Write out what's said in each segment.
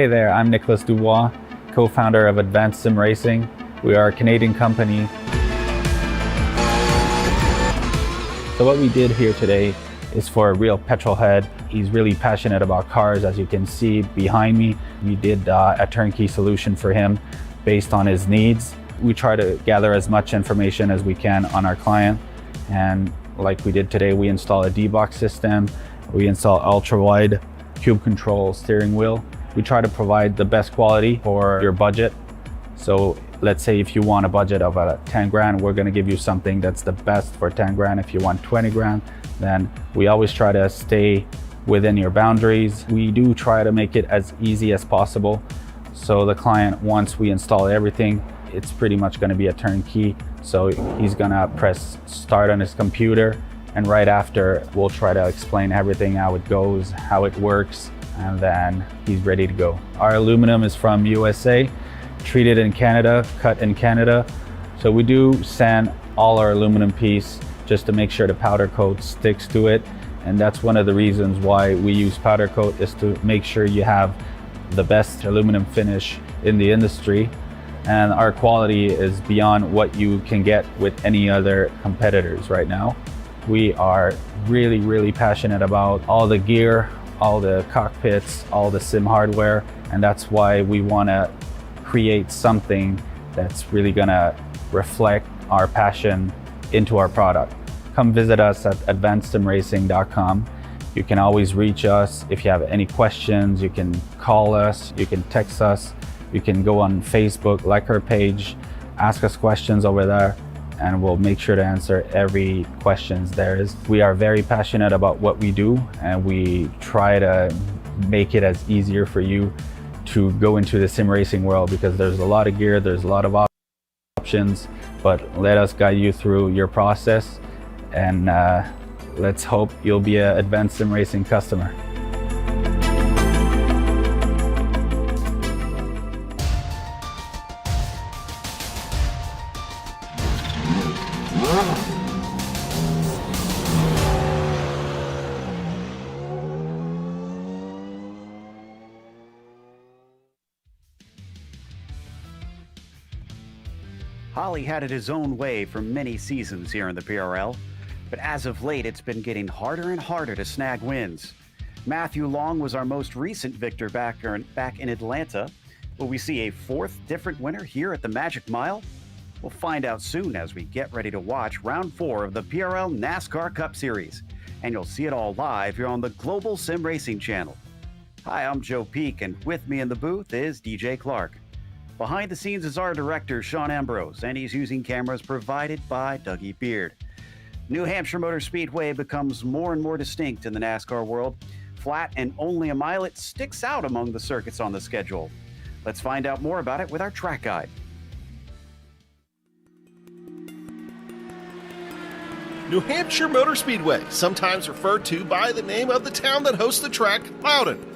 Hey there, I'm Nicholas Dubois, co-founder of Advanced SimRacing. We are a Canadian company. So what we did here today is for a real petrol head. He's really passionate about cars, as you can see behind me. We did a turnkey solution for him based on his needs. We try to gather as much information as we can on our client. And like we did today, we install a D-Box system. We install ultra-wide cube control steering wheel. We try to provide the best quality for your budget. So let's say if you want a budget of 10 grand, we're gonna give you something that's the best for 10 grand. If you want 20 grand, then we always try to stay within your boundaries. We do try to make it as easy as possible. So the client, once we install everything, it's pretty much gonna be a turnkey. So he's gonna press start on his computer, and right after, we'll try to explain everything, how it goes, how it works, and then he's ready to go. Our aluminum is from USA, treated in Canada, cut in Canada. So we do sand all our aluminum piece just to make sure the powder coat sticks to it. And that's one of the reasons why we use powder coat, is to make sure you have the best aluminum finish in the industry. And our quality is beyond what you can get with any other competitors right now. We are really, really passionate about all the gear, all the cockpits, all the sim hardware, and that's why we want to create something that's really gonna reflect our passion into our product. Come visit us at advancedsimracing.com. You can always reach us if you have any questions. You can call us, you can text us, you can go on Facebook, like our page, ask us questions over there, and we'll make sure to answer every questions there is. We are very passionate about what we do, and we try to make it as easier for you to go into the sim racing world, because there's a lot of gear, there's a lot of options, but let us guide you through your process, and let's hope you'll be an Advanced Sim Racing customer. Holly had it his own way for many seasons here in the PRL, but as of late, it's been getting harder and harder to snag wins. Matthew Long was our most recent victor back in Atlanta. Will we see a fourth different winner here at the Magic Mile? We'll find out soon as we get ready to watch round 4 of the PRL NASCAR Cup Series, and you'll see it all live here on the Global Sim Racing channel. Hi, I'm Joe Peak, and with me in the booth is DJ Clark. Behind the scenes is our director, Sean Ambrose, and he's using cameras provided by Dougie Beard. New Hampshire Motor Speedway becomes more and more distinct in the NASCAR world. Flat and only a mile, it sticks out among the circuits on the schedule. Let's find out more about it with our track guide. New Hampshire Motor Speedway, sometimes referred to by the name of the town that hosts the track, Loudon.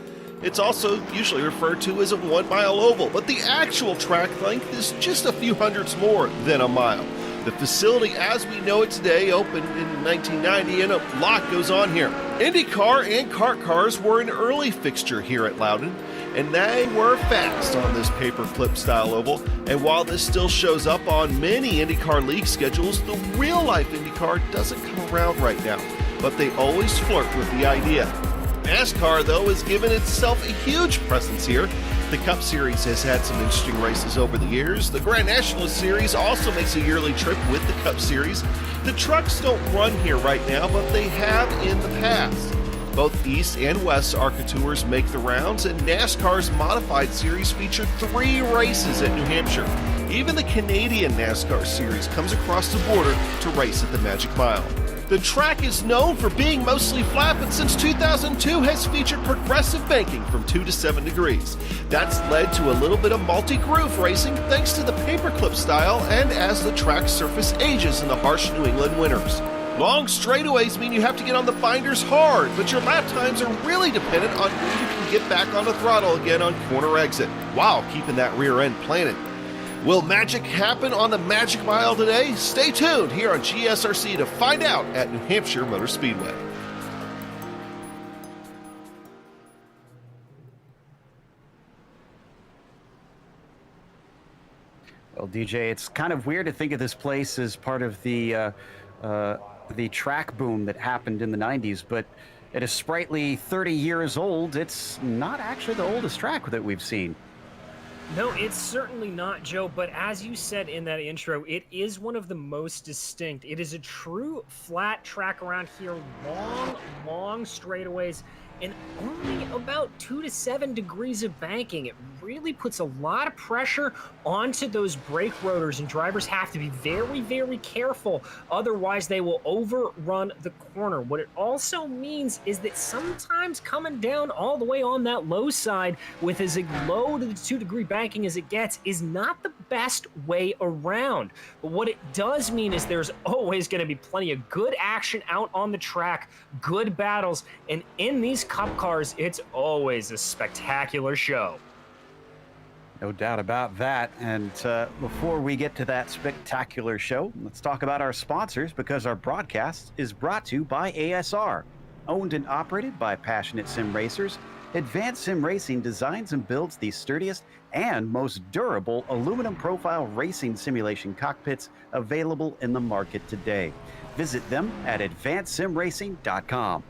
It's also usually referred to as a 1 mile oval, but the actual track length is just a few hundredths more than a mile. The facility as we know it today opened in 1990, and a lot goes on here. IndyCar and kart cars were an early fixture here at Loudon, and they were fast on this paperclip style oval. And while this still shows up on many IndyCar league schedules, the real life IndyCar doesn't come around right now, but they always flirt with the idea. NASCAR, though, has given itself a huge presence here. The Cup Series has had some interesting races over the years. The Grand Nationalist Series also makes a yearly trip with the Cup Series. The trucks don't run here right now, but they have in the past. Both East and West ARCA Tours make the rounds, and NASCAR's Modified Series featured 3 races at New Hampshire. Even the Canadian NASCAR Series comes across the border to race at the Magic Mile. The track is known for being mostly flat, but since 2002 has featured progressive banking from 2 to 7 degrees. That's led to a little bit of multi-groove racing thanks to the paperclip style and as the track surface ages in the harsh New England winters. Long straightaways mean you have to get on the binders hard, but your lap times are really dependent on when you can get back on the throttle again on corner exit, while keeping that rear end planted. Will magic happen on the Magic Mile today? Stay tuned here on GSRC to find out at New Hampshire Motor Speedway. Well, DJ, it's kind of weird to think of this place as part of the track boom that happened in the 90s, but at a sprightly 30 years old, it's not actually the oldest track that we've seen. No, it's certainly not, Joe, but as you said in that intro, it is one of the most distinct. It is a true flat track around here, long straightaways, and only about 2 to 7 degrees of banking. It really puts a lot of pressure onto those brake rotors, and drivers have to be very careful. Otherwise, they will overrun the corner. What it also means is that sometimes coming down all the way on that low side with as low to the 2-degree banking as it gets is not the best way around. But what it does mean is there's always going to be plenty of good action out on the track, good battles, and in these Cup cars, it's always a spectacular show. No doubt about that. And before we get to that spectacular show, let's talk about our sponsors, because our broadcast is brought to you by ASR. Owned and operated by passionate sim racers, Advanced Sim Racing designs and builds the sturdiest and most durable aluminum profile racing simulation cockpits available in the market today. Visit them at advancedsimracing.com.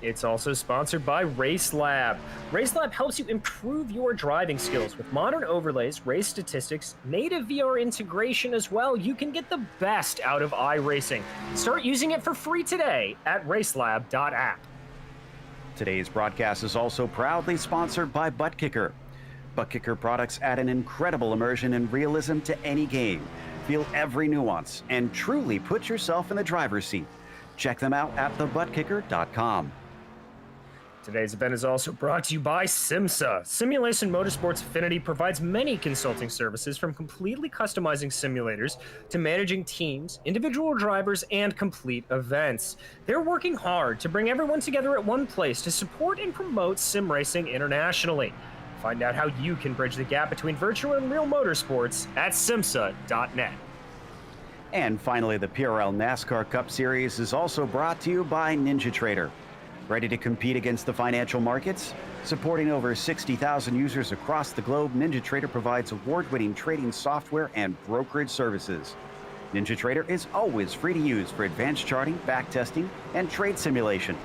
It's also sponsored by RaceLab. RaceLab helps you improve your driving skills with modern overlays, race statistics, native VR integration as well. You can get the best out of iRacing. Start using it for free today at racelab.app. Today's broadcast is also proudly sponsored by ButtKicker. ButtKicker products add an incredible immersion and realism to any game. Feel every nuance and truly put yourself in the driver's seat. Check them out at thebutkicker.com. Today's event is also brought to you by SimMSA. Simulation Motorsports Affinity provides many consulting services, from completely customizing simulators to managing teams, individual drivers, and complete events. They're working hard to bring everyone together at one place to support and promote sim racing internationally. Find out how you can bridge the gap between virtual and real motorsports at SIMMSA.net. And finally, the PRL NASCAR Cup Series is also brought to you by NinjaTrader. Ready to compete against the financial markets? Supporting over 60,000 users across the globe, NinjaTrader provides award-winning trading software and brokerage services. NinjaTrader is always free to use for advanced charting, backtesting, and trade simulation.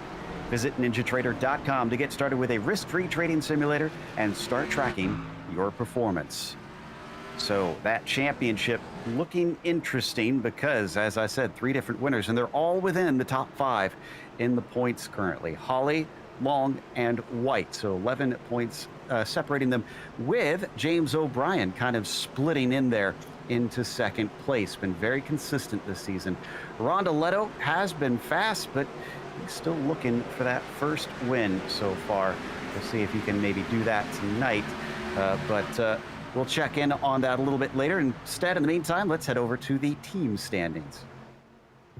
Visit ninjatrader.com to get started with a risk-free trading simulator and start tracking your performance. So that championship looking interesting because, as I said, 3 different winners, and they're all within the top 5 in the points currently. Holly, Long, and White. So 11 points separating them, with James O'Brien kind of splitting in there into second place. Been very consistent this season. Rondoletto has been fast, but he's still looking for that first win so far. We'll see if he can maybe do that tonight. But we'll check in on that a little bit later. Instead, in the meantime, let's head over to the team standings.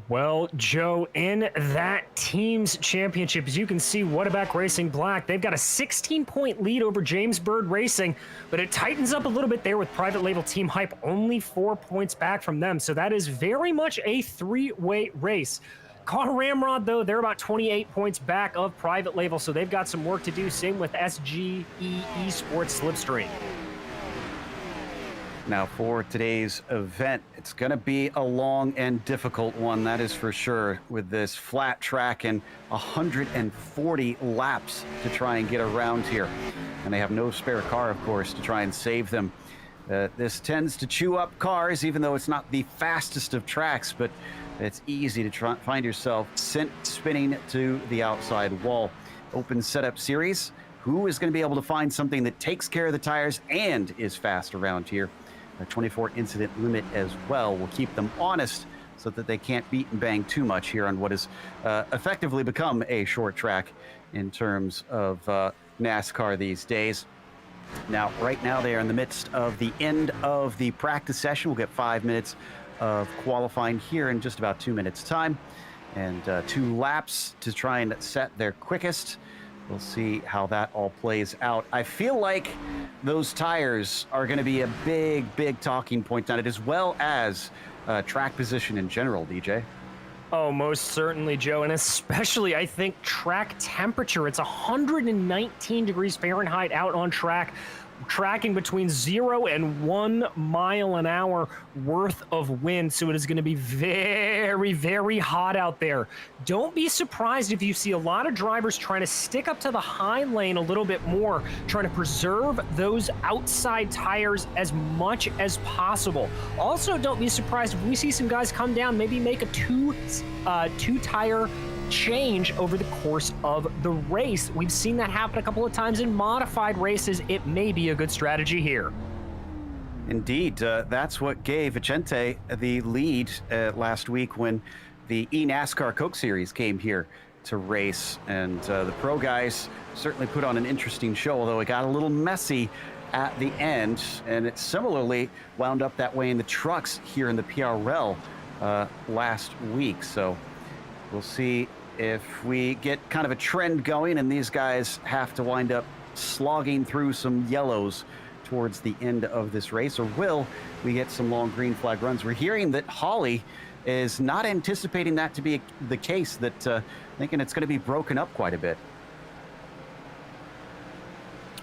Well, Joe, in that team's championship, as you can see, Whataback Racing Black, they've got a 16-point lead over James Bird Racing, but it tightens up a little bit there with private label Team Hype, only 4 points back from them. So that is very much a 3-way race. Car Ramrod, though, they're about 28 points back of private label, so they've got some work to do. Same with SGE eSports Slipstream. Now, for today's event, it's going to be a long and difficult one, that is for sure, with this flat track and 140 laps to try and get around here. And they have no spare car, of course, to try and save them. This tends to chew up cars, even though it's not the fastest of tracks, but it's easy to find yourself sent spinning to the outside wall. Open setup series. Who is going to be able to find something that takes care of the tires and is fast around here? A 24 incident limit as well will keep them honest so that they can't beat and bang too much here on what has effectively become a short track in terms of NASCAR these days. Now, right now, they are in the midst of the end of the practice session. We'll get 5 minutes of qualifying here in just about 2 minutes' time, and 2 laps to try and set their quickest. We'll see how that all plays out. I feel like those tires are going to be a big talking point on it, as well as track position in general, DJ. Oh, most certainly, Joe, and especially, I think, track temperature. It's 119 degrees Fahrenheit out on track. tracking between 0 and 1 mile an hour worth of wind. So it is going to be very, very hot out there. Don't be surprised if you see a lot of drivers trying to stick up to the high lane a little bit more, trying to preserve those outside tires as much as possible. Also, don't be surprised if we see some guys come down, maybe make a two tire change over the course of the race. We've seen that happen a couple of times in modified races. It may be a good strategy here. Indeed, that's what gave Vicente the lead last week when the NASCAR Coke Series came here to race. And the pro guys certainly put on an interesting show, although it got a little messy at the end. And it similarly wound up that way in the trucks here in the PRL last week. So we'll see if we get kind of a trend going and these guys have to wind up slogging through some yellows towards the end of this race, or will we get some long green flag runs? We're hearing that Holly is not anticipating that to be the case, that thinking it's going to be broken up quite a bit.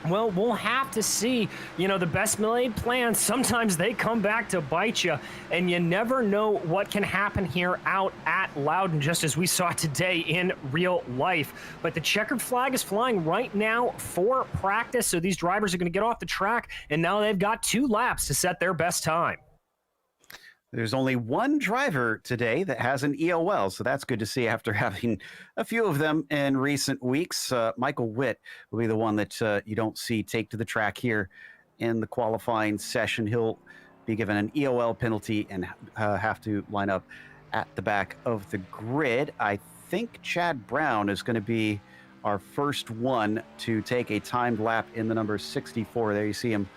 Well, we'll have to see. You know, the best laid plans, sometimes they come back to bite you, and you never know what can happen here out at Loudon, just as we saw today in real life. But the checkered flag is flying right now for practice, so these drivers are going to get off the track, and now they've got 2 laps to set their best time. There's only one driver today that has an EOL, so that's good to see after having a few of them in recent weeks. Michael Witt will be the one that you don't see take to the track here in the qualifying session. He'll be given an EOL penalty and have to line up at the back of the grid. I think Chad Brown is going to be our first one to take a timed lap in the number 64. There you see him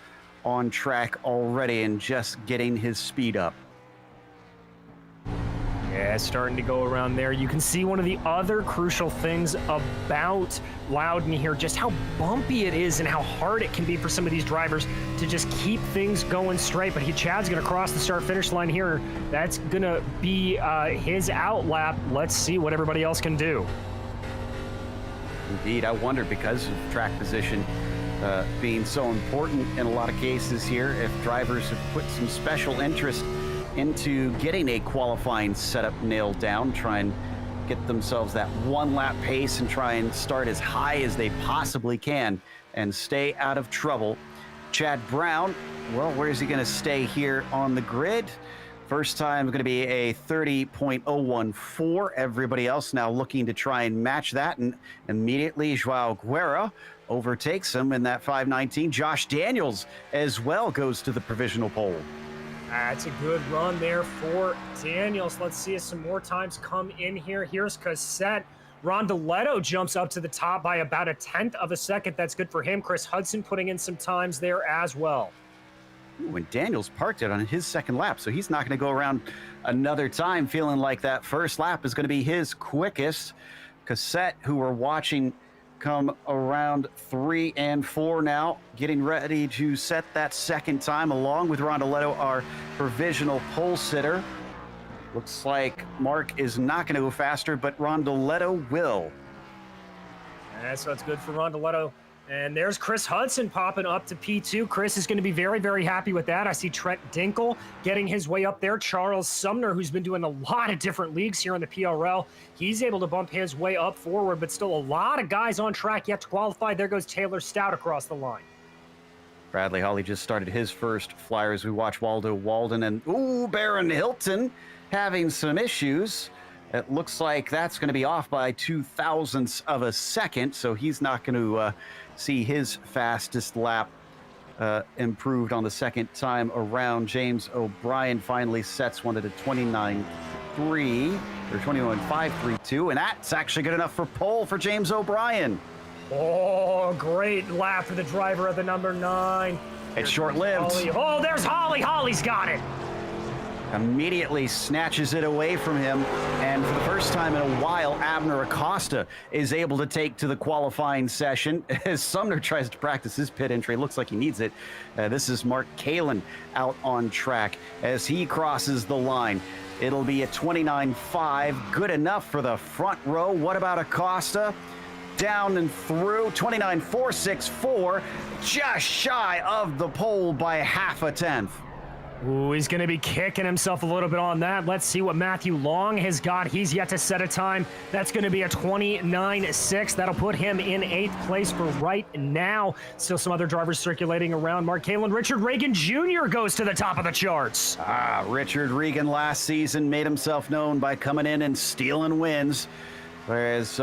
on track already and just getting his speed up. Yeah, starting to go around there. You can see one of the other crucial things about Loudon here, just how bumpy it is and how hard it can be for some of these drivers to just keep things going straight. But Chad's going to cross the start-finish line here. That's going to be his out lap. Let's see what everybody else can do. Indeed, I wonder, because of track position being so important in a lot of cases here, if drivers have put some special interest into getting a qualifying setup nailed down, try and get themselves that 1 lap pace and try and start as high as they possibly can and stay out of trouble. Chad Brown, well, where is he going to stay here on the grid? First time going to be a 30.014. Everybody else now looking to try and match that, and immediately Joao Guerra overtakes him in that 5:19. Josh Daniels as well goes to the provisional pole. That's a good run there for Daniels. Let's see if some more times come in here. Here's Cassette. Rondoletto jumps up to the top by about 1/10 of a second. That's good for him. Chris Hudson putting in some times there as well. When Daniels parked it on his second lap, so he's not going to go around another time feeling like that first lap is going to be his quickest. Cassette, who we're watching come around 3 and 4 now, getting ready to set that second time along with Rondoletto, our provisional pole sitter. Looks like Mark is not going to go faster, but Rondoletto will. So it's good for Rondoletto. And there's Chris Hudson popping up to P2. Chris is going to be very, very happy with that. I see Trent Dinkle getting his way up there. Charles Sumner, who's been doing a lot of different leagues here in the PRL, he's able to bump his way up forward, but still a lot of guys on track yet to qualify. There goes Taylor Stout across the line. Bradley Holly just started his first flyer as we watch Waldo Walden and, Baron Hilton having some issues. It looks like that's going to be off by 0.02 of a second, so he's not going to see his fastest lap improved on the second time around. James O'Brien finally sets one at a 29.3 or 21.532, and that's actually good enough for pole for James O'Brien. Oh, great lap for the driver of the number 9. It's short-lived. Oh, there's Holly. Holly's got it. Immediately snatches it away from him, and for the first time in a while, Abner Acosta is able to take to the qualifying session as Sumner tries to practice his pit entry. Looks like he needs it. This is Mark Kalin out on track as he crosses the line. It'll be a 29.5, good enough for the front row. What about Acosta? down and through. 29.464, just shy of the pole by half a tenth. Ooh, he's going to be kicking himself a little bit on that. Let's see what Matthew Long has got. He's yet to set a time. That's going to be a 29.6. That'll put him in 8th place for right now. Still some other drivers circulating around. Mark Kalin, Richard Regan Jr. goes to the top of the charts. Richard Regan last season made himself known by coming in and stealing wins. Whereas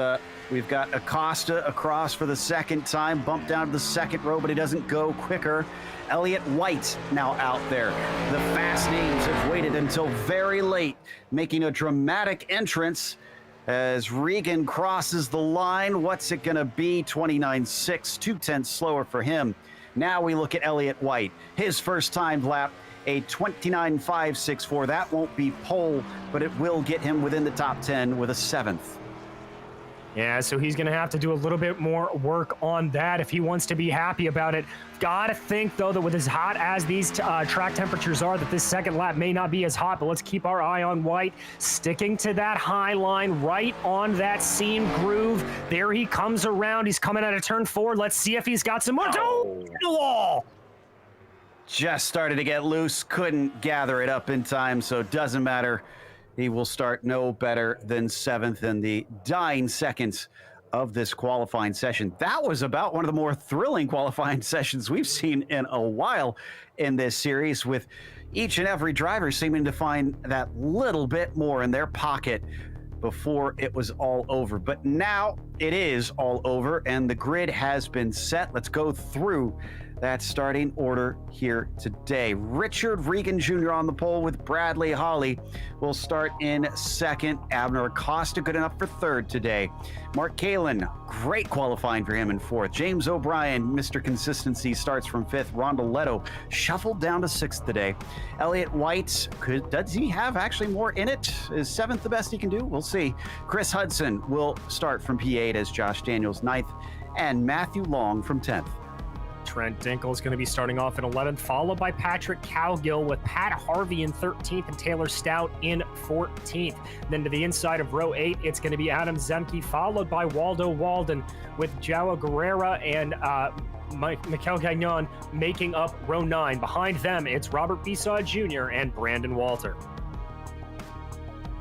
we've got Acosta across for the second time, bumped down to the second row, but he doesn't go quicker. Elliott White now out there. The fast names have waited until very late, making a dramatic entrance as Regan crosses the line. What's it going to be? 29.6, 2/10 slower for him. Now we look at Elliott White. His first time lap, a 29.564. That won't be pole, but it will get him within the top 10 with a 7th. Yeah, so he's going to have to do a little bit more work on that if he wants to be happy about it. Got to think, though, that with as hot as these track temperatures are, that this second lap may not be as hot, but let's keep our eye on White, sticking to that high line, right on that seam groove. There he comes around. He's coming out of turn 4. Let's see if he's got some more. Oh, the wall! Just started to get loose, couldn't gather it up in time, so it doesn't matter. He will start no better than 7th in the dying seconds of this qualifying session. That was about one of the more thrilling qualifying sessions we've seen in a while in this series, with each and every driver seeming to find that little bit more in their pocket before it was all over. But now it is all over and the grid has been set. Let's go through that starting order here today. Richard Regan Jr. on the pole with Bradley Holly will start in second. Abner Acosta good enough for third today. Mark Kalin, great qualifying for him in fourth. James O'Brien, Mr. Consistency, starts from fifth. Rondoletto shuffled down to sixth today. Elliott White, does he have actually more in it? Is seventh the best he can do? We'll see. Chris Hudson will start from P8 as Josh Daniels ninth, and Matthew Long from 10th. Trent Dinkel is going to be starting off in 11th, followed by Patrick Cowgill with Pat Harvey in 13th and Taylor Stout in 14th. Then to the inside of row 8, it's going to be Adam Zemke, followed by Waldo Walden with Joao Guerrera and Mikel Gagnon making up row 9. Behind them, it's Robert Bissaw Jr. and Brandon Walter.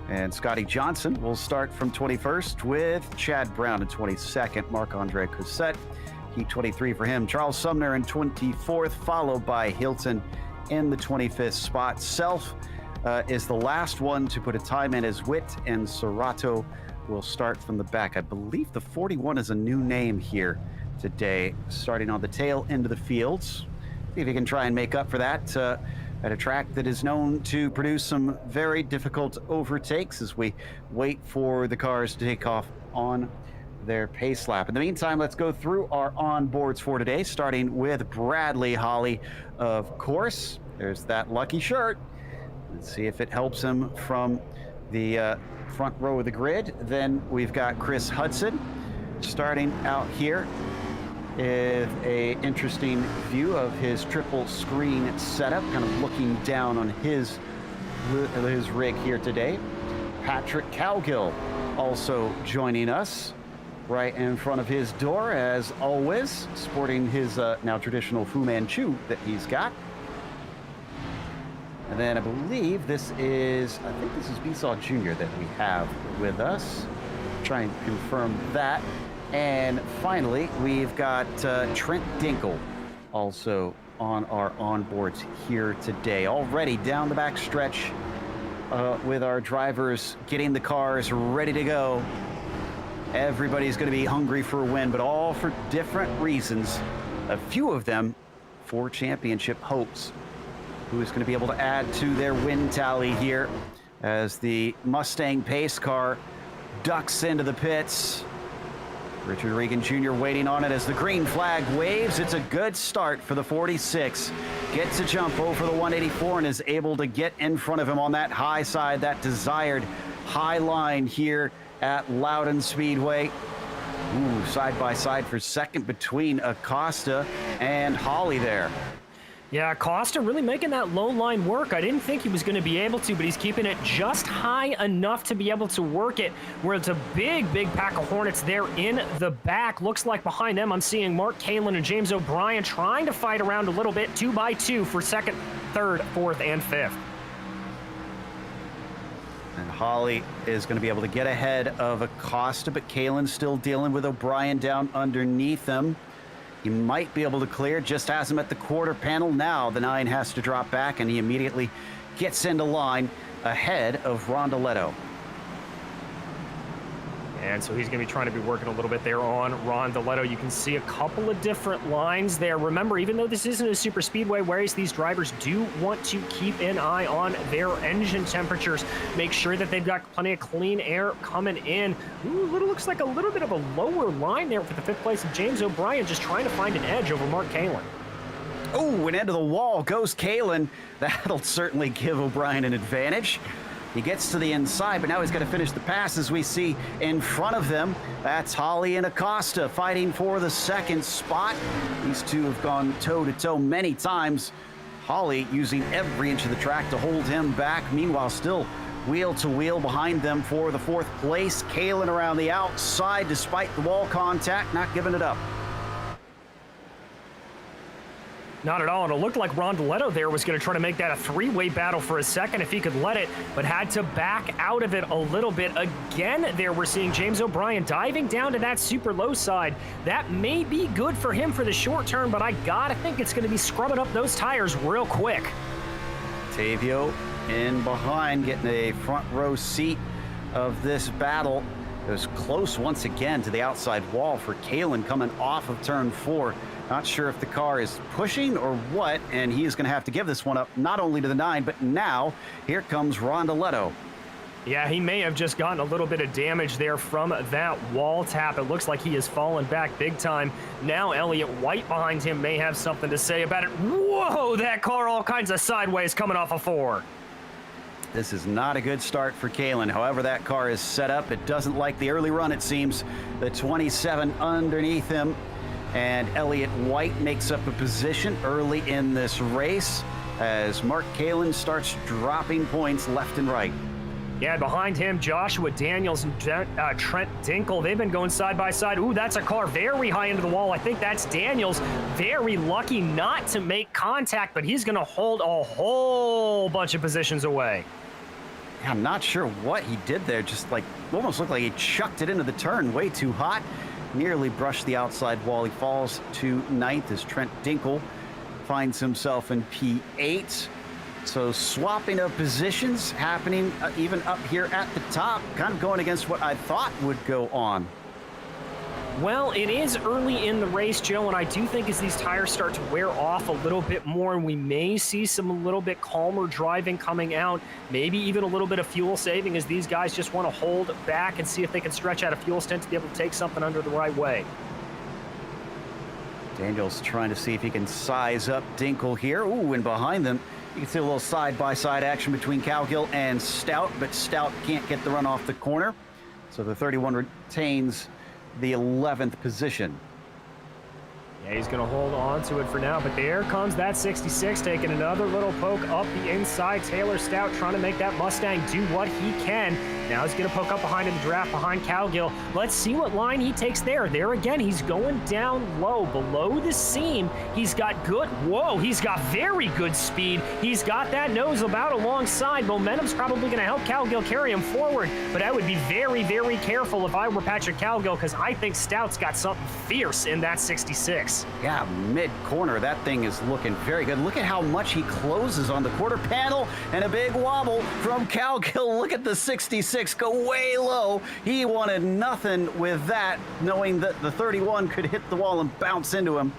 And Scotty Johnson will start from 21st with Chad Brown in 22nd. Marc-Andre Cossette, Heat 23 for him. Charles Sumner in 24th, followed by Hilton in the 25th spot. Self is the last one to put a time in as Witt, and Serato will start from the back. I believe the 41 is a new name here today, starting on the tail end of the fields. See if he can try and make up for that at a track that is known to produce some very difficult overtakes as we wait for the cars to take off on their pace lap. In the meantime, let's go through our onboards for today, starting with Bradley Holly, of course. There's that lucky shirt. Let's see if it helps him from the front row of the grid. Then we've got Chris Hudson starting out here with a interesting view of his triple screen setup, kind of looking down on his rig here today. Patrick Cowgill also joining us right in front of his door, as always, sporting his now traditional Fu Manchu that he's got. And then I believe this is Bissaw Jr. that we have with us. Try and confirm that. And finally, we've got Trent Dinkel also on our onboards here today. Already down the back stretch with our drivers getting the cars ready to go. Everybody's going to be hungry for a win, but all for different reasons. A few of them for championship hopes. Who is going to be able to add to their win tally here as the Mustang pace car ducks into the pits. Richard Regan Jr. waiting on it as the green flag waves. It's a good start for the 46. Gets a jump over the 184 and is able to get in front of him on that high side, that desired high line here at Loudon Speedway. Ooh, side by side for second between Acosta and Holly there. Yeah, Costa really making that low line work. I didn't think he was going to be able to, but he's keeping it just high enough to be able to work it, where it's a big pack of Hornets there in the back. Looks like behind them I'm seeing Mark Kalin and James O'Brien trying to fight around a little bit, 2 by 2 for second, third, fourth, and fifth. And Holly is going to be able to get ahead of Acosta, but Kalen's still dealing with O'Brien down underneath him. He might be able to clear, just has him at the quarter panel. Now the 9 has to drop back, and he immediately gets into line ahead of Rondoletto. And so he's going to be trying to be working a little bit there on Rondoletto. You can see a couple of different lines there. Remember, even though this isn't a super speedway race, these drivers do want to keep an eye on their engine temperatures. Make sure that they've got plenty of clean air coming in. Ooh, looks like a little bit of a lower line there for the 5th place of James O'Brien, just trying to find an edge over Mark Kalin. Oh, and into the wall goes Kalin. That'll certainly give O'Brien an advantage. He gets to the inside, but now he's got to finish the pass, as we see in front of them. That's Holly and Acosta fighting for the 2nd spot. These two have gone toe-to-toe many times. Holly using every inch of the track to hold him back. Meanwhile, still wheel-to-wheel behind them for the 4th place. Kalin around the outside, despite the wall contact, not giving it up. Not at all, and it looked like Rondoletto there was going to try to make that a 3-way battle for a second if he could let it, but had to back out of it a little bit. Again, there we're seeing James O'Brien diving down to that super low side. That may be good for him for the short term, but I gotta think it's going to be scrubbing up those tires real quick. Tavio in behind, getting a front row seat of this battle. It was close once again to the outside wall for Kalin coming off of turn 4. Not sure if the car is pushing or what, and he is going to have to give this one up, not only to the 9, but now here comes Rondoletto. Yeah, he may have just gotten a little bit of damage there from that wall tap. It looks like he has fallen back big time. Now Elliott White behind him may have something to say about it. Whoa, that car all kinds of sideways coming off of 4. This is not a good start for Kalin. However that car is set up, it doesn't like the early run, it seems. The 27 underneath him. And Elliott White makes up a position early in this race as Mark Kalin starts dropping points left and right. Yeah, behind him, Joshua Daniels and Trent Dinkle. They've been going side by side. Ooh, that's a car very high into the wall. I think that's Daniels. Very lucky not to make contact, but he's going to hold a whole bunch of positions away. Yeah, I'm not sure what he did there. Just like, almost looked like he chucked it into the turn way too hot. Nearly brushed the outside wall. He falls to 9th as Trent Dinkle finds himself in P8. So swapping of positions happening even up here at the top, kind of going against what I thought would go on. Well, it is early in the race, Joe, and I do think as these tires start to wear off a little bit more, and we may see some a little bit calmer driving coming out, maybe even a little bit of fuel saving as these guys just want to hold back and see if they can stretch out a fuel stint to be able to take something under the right way. Daniels trying to see if he can size up Dinkle here. Ooh, and behind them, you can see a little side-by-side action between Cowgill and Stout, but Stout can't get the run off the corner. So the 31 retains the 11th position. Yeah, he's going to hold on to it for now, but there comes that 66, taking another little poke up the inside. Taylor Stout trying to make that Mustang do what he can. Now he's going to poke up behind in the draft behind Cowgill. Let's see what line he takes there. There again, he's going down low, below the seam. He's got good, whoa, he's got very good speed. He's got that nose about alongside. Momentum's probably going to help Cowgill carry him forward, but I would be very, very careful if I were Patrick Cowgill, because I think Stout's got something fierce in that 66. Yeah, mid-corner, that thing is looking very good. Look at how much he closes on the quarter panel, and a big wobble from Cowgill. Look at the 66 go way low. He wanted nothing with that, knowing that the 31 could hit the wall and bounce into him.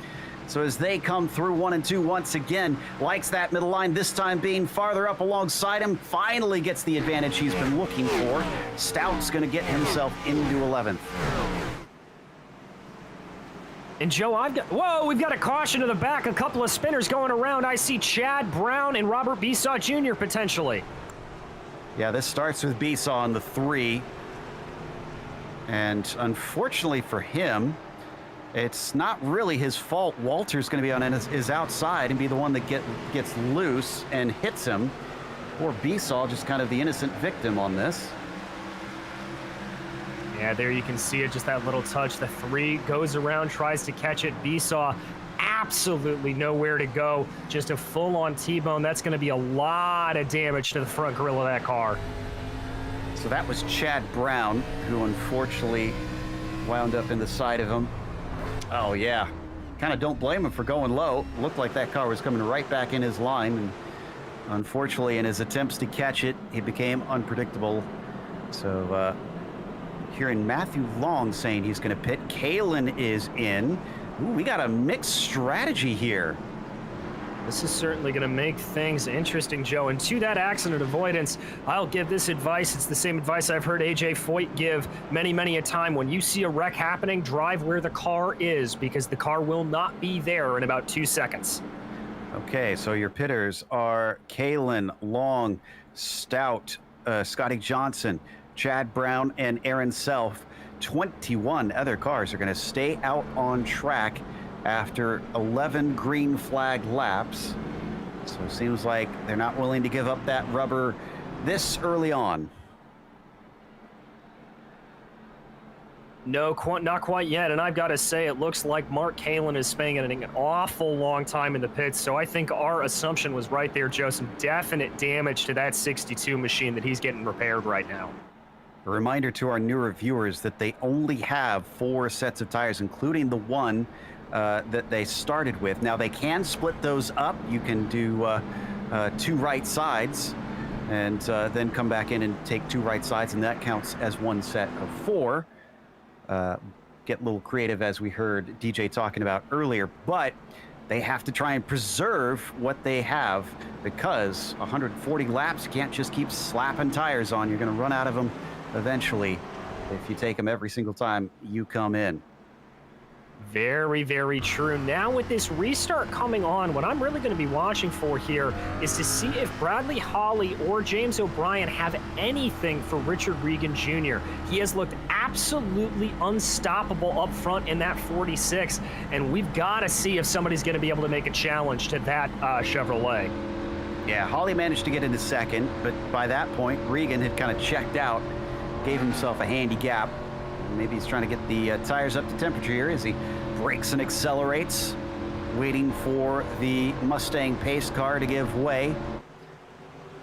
So as they come through 1 and 2 once again, likes that middle line, this time being farther up alongside him, finally gets the advantage he's been looking for. Stout's going to get himself into 11th. And Joe, we've got a caution to the back, a couple of spinners going around. I see Chad Brown and Robert Besaw Jr. potentially. Yeah, this starts with Besaw on the 3. And unfortunately for him, It's not really his fault. Walter's going to be on his outside and be the one that gets loose and hits him. Poor Besaw, just kind of the innocent victim on this. Yeah, there you can see it, just that little touch. The 3 goes around, tries to catch it. Besaw absolutely nowhere to go. Just a full-on T-bone. That's going to be a lot of damage to the front grille of that car. So that was Chad Brown, who unfortunately wound up in the side of him. Oh, yeah. Kind of don't blame him for going low. Looked like that car was coming right back in his line. And unfortunately, in his attempts to catch it, he became unpredictable. So hearing Matthew Long saying he's going to pit. Kalen is in. Ooh, we got a mixed strategy here. This is certainly going to make things interesting, Joe. And to that accident avoidance, I'll give this advice. It's the same advice I've heard AJ Foyt give many, many a time. When you see a wreck happening, drive where the car is, because the car will not be there in about 2 seconds. Okay, so your pitters are Kalen, Long, Stout, Scotty Johnson, Chad Brown, and Aaron Self. 21 other cars are going to stay out on track after 11 green flag laps. So it seems like they're not willing to give up that rubber this early on. No, not quite yet. And I've got to say, it looks like Mark Kalen is spending an awful long time in the pits. So I think our assumption was right there, Joe. Some definite damage to that 62 machine that he's getting repaired right now. A reminder to our newer viewers that they only have 4 sets of tires, including the one that they started with. Now, they can split those up. You can do 2 right sides and then come back in and take 2 right sides, and that counts as 1 set of 4. Get a little creative, as we heard DJ talking about earlier, but they have to try and preserve what they have, because 140 laps, you can't just keep slapping tires on. You're going to run out of them eventually if you take them every single time you come in. Very, very true. Now with this restart coming on, what I'm really going to be watching for here is to see if Bradley Holly or James O'Brien have anything for Richard Regan Jr. He has looked absolutely unstoppable up front in that 46, and we've got to see if somebody's going to be able to make a challenge to that Chevrolet. Yeah, Holly managed to get into second, but by that point, Regan had kind of checked out, gave himself a handy gap. Maybe he's trying to get the tires up to temperature here as he brakes and accelerates, waiting for the Mustang pace car to give way.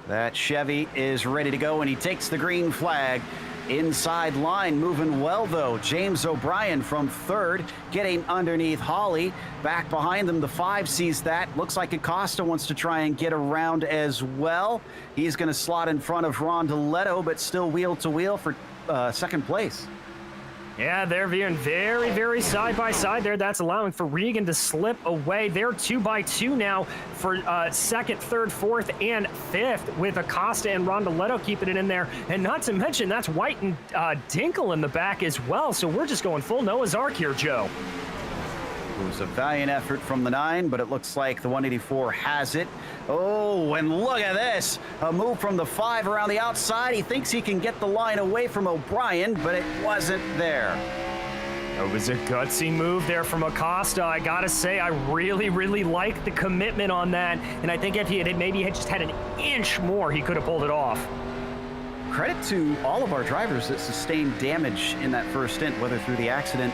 That Chevy is ready to go, and he takes the green flag. Inside line, moving well, though. James O'Brien from 3rd, getting underneath Holly. Back behind them, the 5 sees that. Looks like Acosta wants to try and get around as well. He's going to slot in front of Rondeletto, but still wheel to wheel for 2nd place. Yeah, they're being very, very side by side there. That's allowing for Regan to slip away. They're 2 by 2 now for 2nd, 3rd, 4th, and 5th, with Acosta and Rondeletto keeping it in there. And not to mention, that's White and Dinkle in the back as well. So we're just going full Noah's Ark here, Joe. It was a valiant effort from the 9, but it looks like the 184 has it. Oh, and look at this. A move from the 5 around the outside. He thinks he can get the line away from O'Brien, but it wasn't there. It was a gutsy move there from Acosta. I gotta say, I really, really like the commitment on that. And I think if he had maybe just had an inch more, he could have pulled it off. Credit to all of our drivers that sustained damage in that first stint, whether through the accident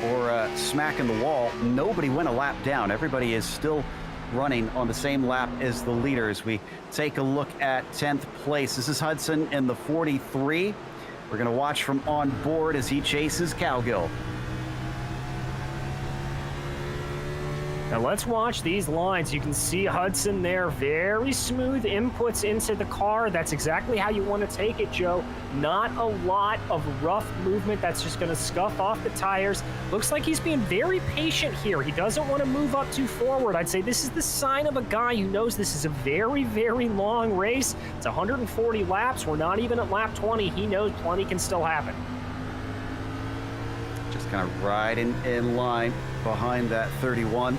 or smacking the wall. Nobody went a lap down. Everybody is still running on the same lap as the leaders. We take a look at 10th place. This is Hudson in the 43. We're going to watch from on board as he chases Cowgill. Now let's watch these lines. You can see Hudson there, very smooth inputs into the car. That's exactly how you want to take it, Joe. Not a lot of rough movement that's just going to scuff off the tires. Looks like he's being very patient here. He doesn't want to move up too forward. I'd say this is the sign of a guy who knows this is a very, very long race. It's 140 laps. We're not even at lap 20. He knows plenty can still happen. Just kind of right in line behind that 31.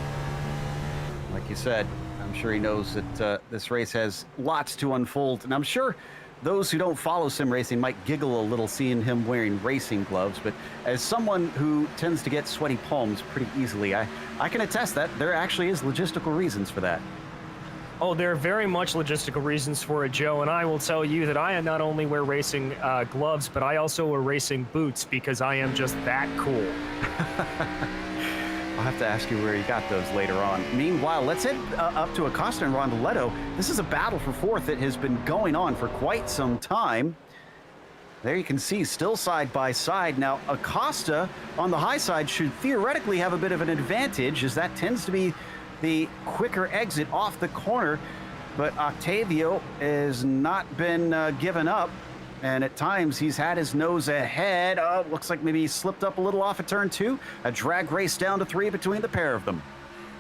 Like you said, I'm sure he knows that this race has lots to unfold, and I'm sure those who don't follow sim racing might giggle a little seeing him wearing racing gloves, but as someone who tends to get sweaty palms pretty easily, I can attest that there actually is logistical reasons for that. Oh, there are very much logistical reasons for it, Joe, and I will tell you that I not only wear racing gloves, but I also wear racing boots because I am just that cool. I'll have to ask you where you got those later on. Meanwhile, let's head up to Acosta and Rondoletto. This is a battle for fourth that has been going on for quite some time. There you can see, still side by side. Now, Acosta on the high side should theoretically have a bit of an advantage, as that tends to be the quicker exit off the corner. But Octavio has not been given up. And at times, he's had his nose ahead. Looks like maybe he slipped up a little off of turn 2. A drag race down to 3 between the pair of them.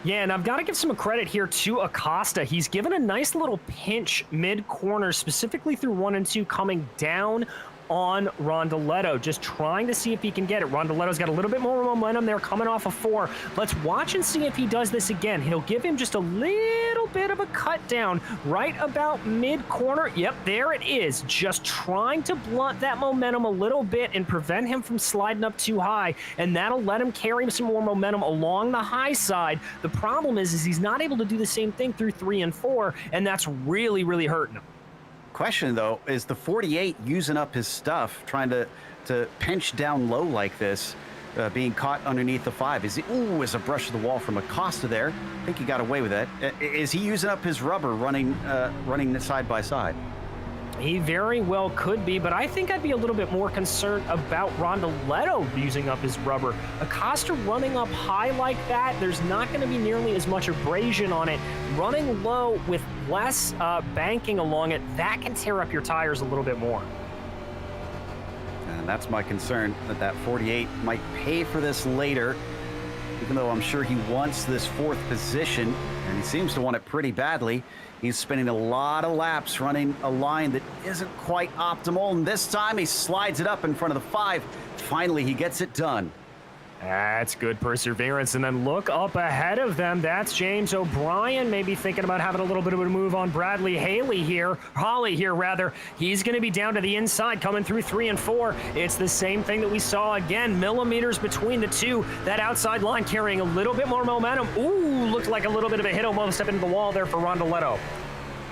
Yeah, and I've got to give some credit here to Acosta. He's given a nice little pinch mid-corner, specifically through 1 and 2, coming down on Rondoletto, just trying to see if he can get it. Rondoletto's got a little bit more momentum there coming off of 4. Let's watch and see if he does this again. He'll give him just a little bit of a cut down right about mid-corner. Yep, there it is. Just trying to blunt that momentum a little bit and prevent him from sliding up too high, and that'll let him carry some more momentum along the high side. The problem is he's not able to do the same thing through 3 and 4, and that's really, really hurting him. Question, though, is the 48 using up his stuff, trying to pinch down low like this, being caught underneath the 5? Is he, ooh, is a brush to the wall from Acosta there. I think he got away with that. Is he using up his rubber running side by side? He very well could be, but I think I'd be a little bit more concerned about Rondoletto using up his rubber. Acosta running up high like that, there's not going to be nearly as much abrasion on it. Running low with less banking along it, that can tear up your tires a little bit more. And that's my concern, that 48 might pay for this later, even though I'm sure he wants this 4th position, and he seems to want it pretty badly. He's spending a lot of laps running a line that isn't quite optimal, and this time he slides it up in front of the 5. Finally, he gets it done. That's good perseverance. And then look up ahead of them. That's James O'Brien, maybe thinking about having a little bit of a move on Holly here rather. He's going to be down to the inside coming through 3 and 4. It's the same thing that we saw again, millimeters between the two. That outside line carrying a little bit more momentum. Ooh, looked like a little bit of a hit almost up into the wall there for Rondoletto.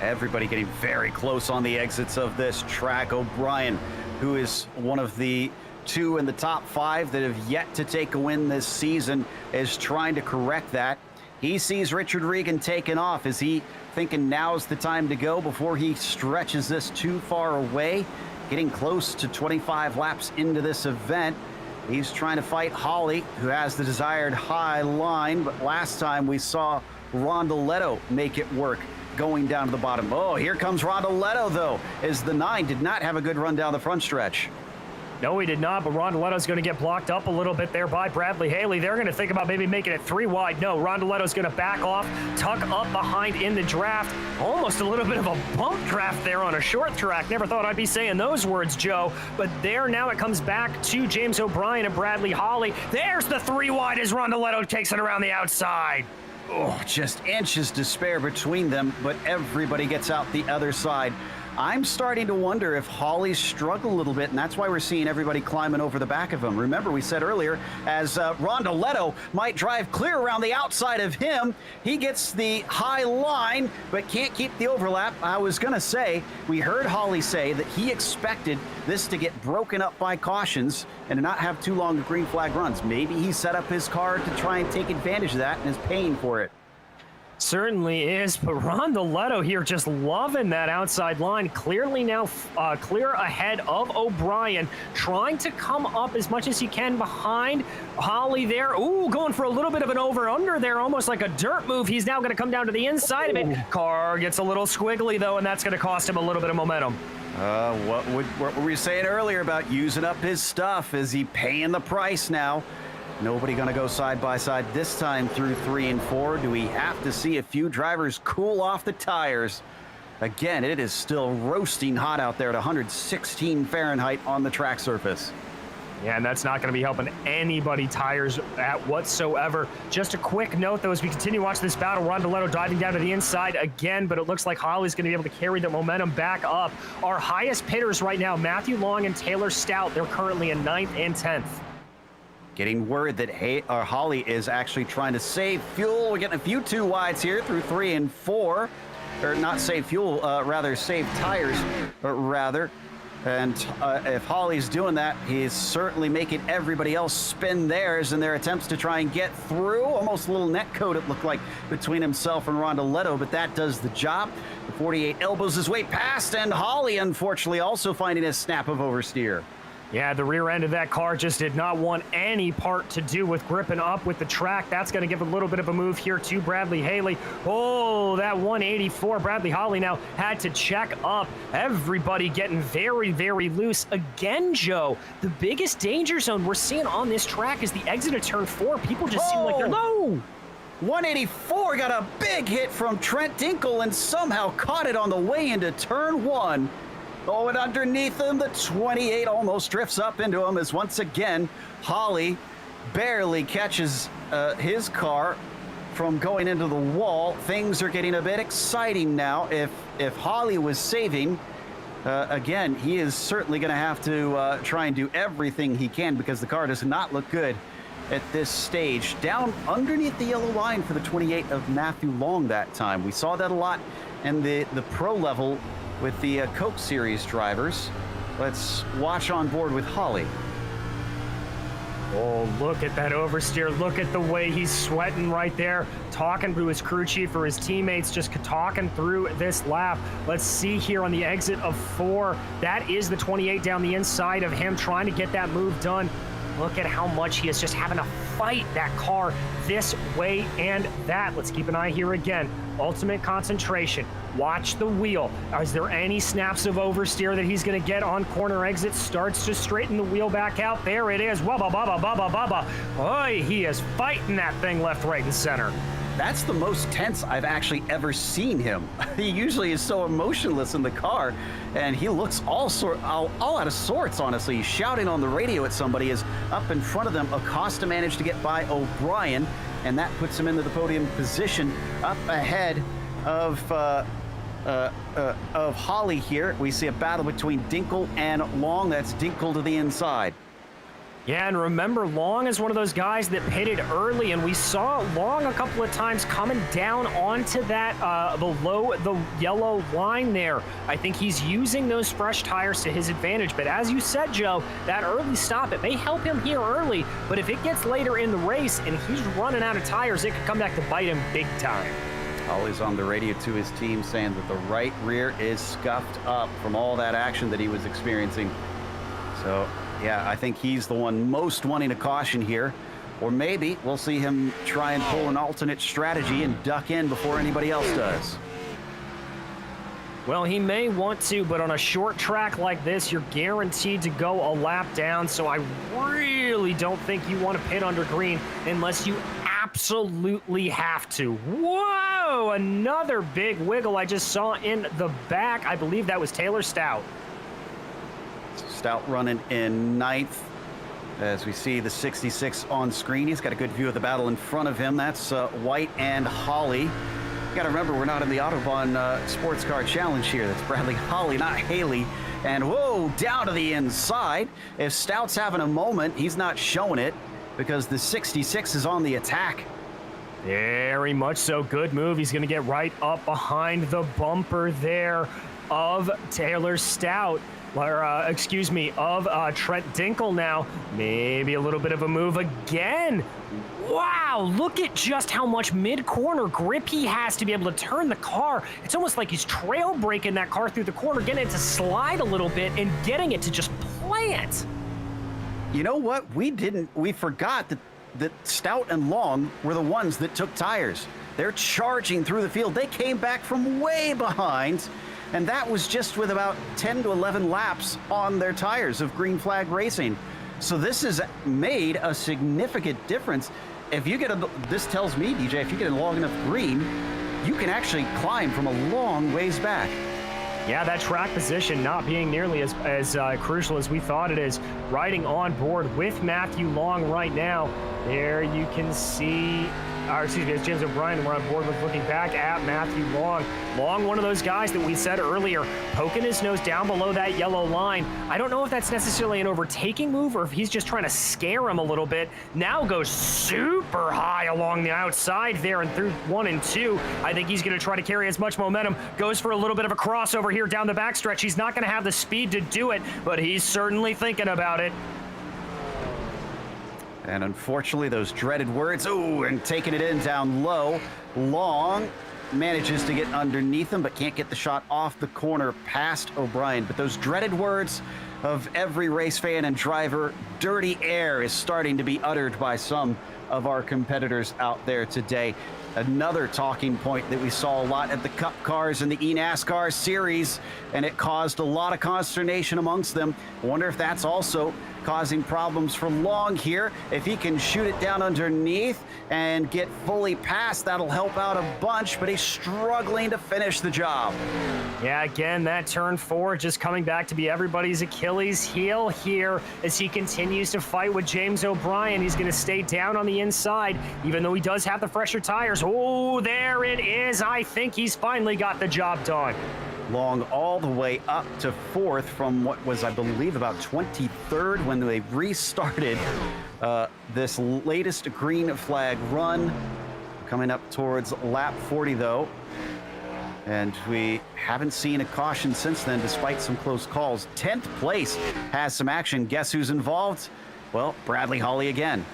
Everybody getting very close on the exits of this track. O'Brien, who is one of the 2 in the top 5 that have yet to take a win this season, is trying to correct that. He sees Richard Regan taking off. Is he thinking now's the time to go before he stretches this too far away? Getting close to 25 laps into this event. He's trying to fight Holly, who has the desired high line, but last time we saw Rondoletto make it work going down to the bottom. Oh, here comes Rondoletto, though, as the 9 did not have a good run down the front stretch. No, he did not, but Rondoletto's going to get blocked up a little bit there by Bradley Haley. They're going to think about maybe making it 3 wide. No, Rondoletto's going to back off, tuck up behind in the draft. Almost a little bit of a bump draft there on a short track. Never thought I'd be saying those words, Joe. But there now it comes back to James O'Brien and Bradley Holly. There's the 3 wide as Rondoletto takes it around the outside. Oh, just inches to spare between them, but everybody gets out the other side. I'm starting to wonder if Holly's struggled a little bit, and that's why we're seeing everybody climbing over the back of him. Remember, we said earlier, as Rondoletto might drive clear around the outside of him, he gets the high line, but can't keep the overlap. I was going to say, we heard Holly say that he expected this to get broken up by cautions and to not have too long of green flag runs. Maybe he set up his car to try and take advantage of that and is paying for it. Certainly is, but Rondoletto here just loving that outside line. Clearly now clear ahead of O'Brien, trying to come up as much as he can behind Holly there. Ooh, going for a little bit of an over-under there, almost like a dirt move. He's now going to come down to the inside of it. Car gets a little squiggly, though, and that's going to cost him a little bit of momentum. What were we saying earlier about using up his stuff? Is he paying the price now? Nobody going to go side by side this time through 3 and 4. Do we have to see a few drivers cool off the tires? Again, it is still roasting hot out there at 116 Fahrenheit on the track surface. Yeah, and that's not going to be helping anybody tires at whatsoever. Just a quick note, though, as we continue to watch this battle, Rondoletto diving down to the inside again, but it looks like Holly's going to be able to carry the momentum back up. Our highest pitters right now, Matthew Long and Taylor Stout, they're currently in 9th and 10th. Getting word that Holly is actually trying to save fuel. We're getting a few 2 wides here through 3 and 4. Or not save fuel, rather save tires, rather. And if Holly's doing that, he's certainly making everybody else spin theirs in their attempts to try and get through. Almost a little net code, it looked like, between himself and Rondoletto, but that does the job. The 48 elbows his way past, and Holly, unfortunately, also finding a snap of oversteer. Yeah, the rear end of that car just did not want any part to do with gripping up with the track. That's going to give a little bit of a move here to Bradley Haley. Oh, that 184. Bradley Holly now had to check up. Everybody getting very, very loose. Again, Joe, the biggest danger zone we're seeing on this track is the exit of turn 4. People just seem like they're low. 184 got a big hit from Trent Dinkle and somehow caught it on the way into turn 1. Oh, and underneath him, the 28 almost drifts up into him as once again, Holly barely catches his car from going into the wall. Things are getting a bit exciting now. If Holly was saving, again, he is certainly going to have to try and do everything he can because the car does not look good at this stage. Down underneath the yellow line for the 28 of Matthew Long that time. We saw that a lot in the pro level with the Coke Series drivers. Let's watch on board with Holly. Oh, look at that oversteer. Look at the way he's sweating right there, talking to his crew chief or his teammates, just talking through this lap. Let's see here on the exit of 4. That is the 28 down the inside of him, trying to get that move done. Look at how much he is just having to fight that car this way and that. Let's keep an eye here again. Ultimate concentration. Watch the wheel. Is there any snaps of oversteer that he's going to get on corner exit? Starts to straighten the wheel back out. There it is. Wubba, bubba, bubba, bubba. Oy, he is fighting that thing left, right, and center. That's the most tense I've actually ever seen him. He usually is so emotionless in the car, and he looks all out of sorts, honestly. He's shouting on the radio at somebody as up in front of them, Acosta managed to get by O'Brien, and that puts him into the podium position up ahead of Holly here. We see a battle between Dinkle and Long. That's Dinkle to the inside. Yeah, and remember, Long is one of those guys that pitted early, and we saw Long a couple of times coming down onto that the yellow line there. I think he's using those fresh tires to his advantage, but as you said, Joe, that early stop, it may help him here early, but if it gets later in the race and he's running out of tires, it could come back to bite him big time. Holly's on the radio to his team saying that the right rear is scuffed up from all that action that he was experiencing. So, yeah, I think he's the one most wanting a caution here. Or maybe we'll see him try and pull an alternate strategy and duck in before anybody else does. Well, he may want to, but on a short track like this, you're guaranteed to go a lap down, so I really don't think you want to pit under green unless you absolutely have to. Whoa, another big wiggle I just saw in the back. I believe that was Taylor Stout. Stout running in 9th. As we see the 66 on screen, he's got a good view of the battle in front of him. That's White and Holly. You got to remember, we're not in the Autobahn Sports Car Challenge here. That's Bradley Holly, not Haley. And whoa, down to the inside. If Stout's having a moment, he's not showing it because the 66 is on the attack. Very much so. Good move. He's going to get right up behind the bumper there of Taylor Stout. Or, excuse me, of Trent Dinkle now. Maybe a little bit of a move again. Wow, look at just how much mid-corner grip he has to be able to turn the car. It's almost like he's trail braking that car through the corner, getting it to slide a little bit and getting it to just plant. You know what? We forgot that Stout and Long were the ones that took tires. They're charging through the field. They came back from way behind. And that was just with about 10 to 11 laps on their tires of Green Flag Racing. So this has made a significant difference. If you get this tells me, DJ, if you get a long enough green, you can actually climb from a long ways back. Yeah, that track position not being nearly as crucial as we thought it is. Riding on board with Matthew Long right now. There you can see, it's James O'Brien. We're on board with looking back at Matthew Long. Long, one of those guys that we said earlier, poking his nose down below that yellow line. I don't know if that's necessarily an overtaking move or if he's just trying to scare him a little bit. Now goes super high along the outside there and through 1 and 2. I think he's going to try to carry as much momentum. Goes for a little bit of a crossover here down the backstretch. He's not going to have the speed to do it, but he's certainly thinking about it. And unfortunately, those dreaded words, and taking it in down low. Long manages to get underneath him, but can't get the shot off the corner past O'Brien. But those dreaded words of every race fan and driver, dirty air, is starting to be uttered by some of our competitors out there today. Another talking point that we saw a lot at the Cup cars in the eNASCAR series, and it caused a lot of consternation amongst them. I wonder if that's also causing problems for Long here. If he can shoot it down underneath and get fully past, that'll help out a bunch, but he's struggling to finish the job. Yeah, again, that turn 4 just coming back to be everybody's Achilles heel here as he continues to fight with James O'Brien. He's going to stay down on the inside, even though he does have the fresher tires. Oh, there it is. I think he's finally got the job done. Long all the way up to 4th from what was, I believe, about 23rd when they restarted this latest green flag run. Coming up towards lap 40, though. And we haven't seen a caution since then, despite some close calls. 10th place has some action. Guess who's involved? Well, Bradley Hawley again.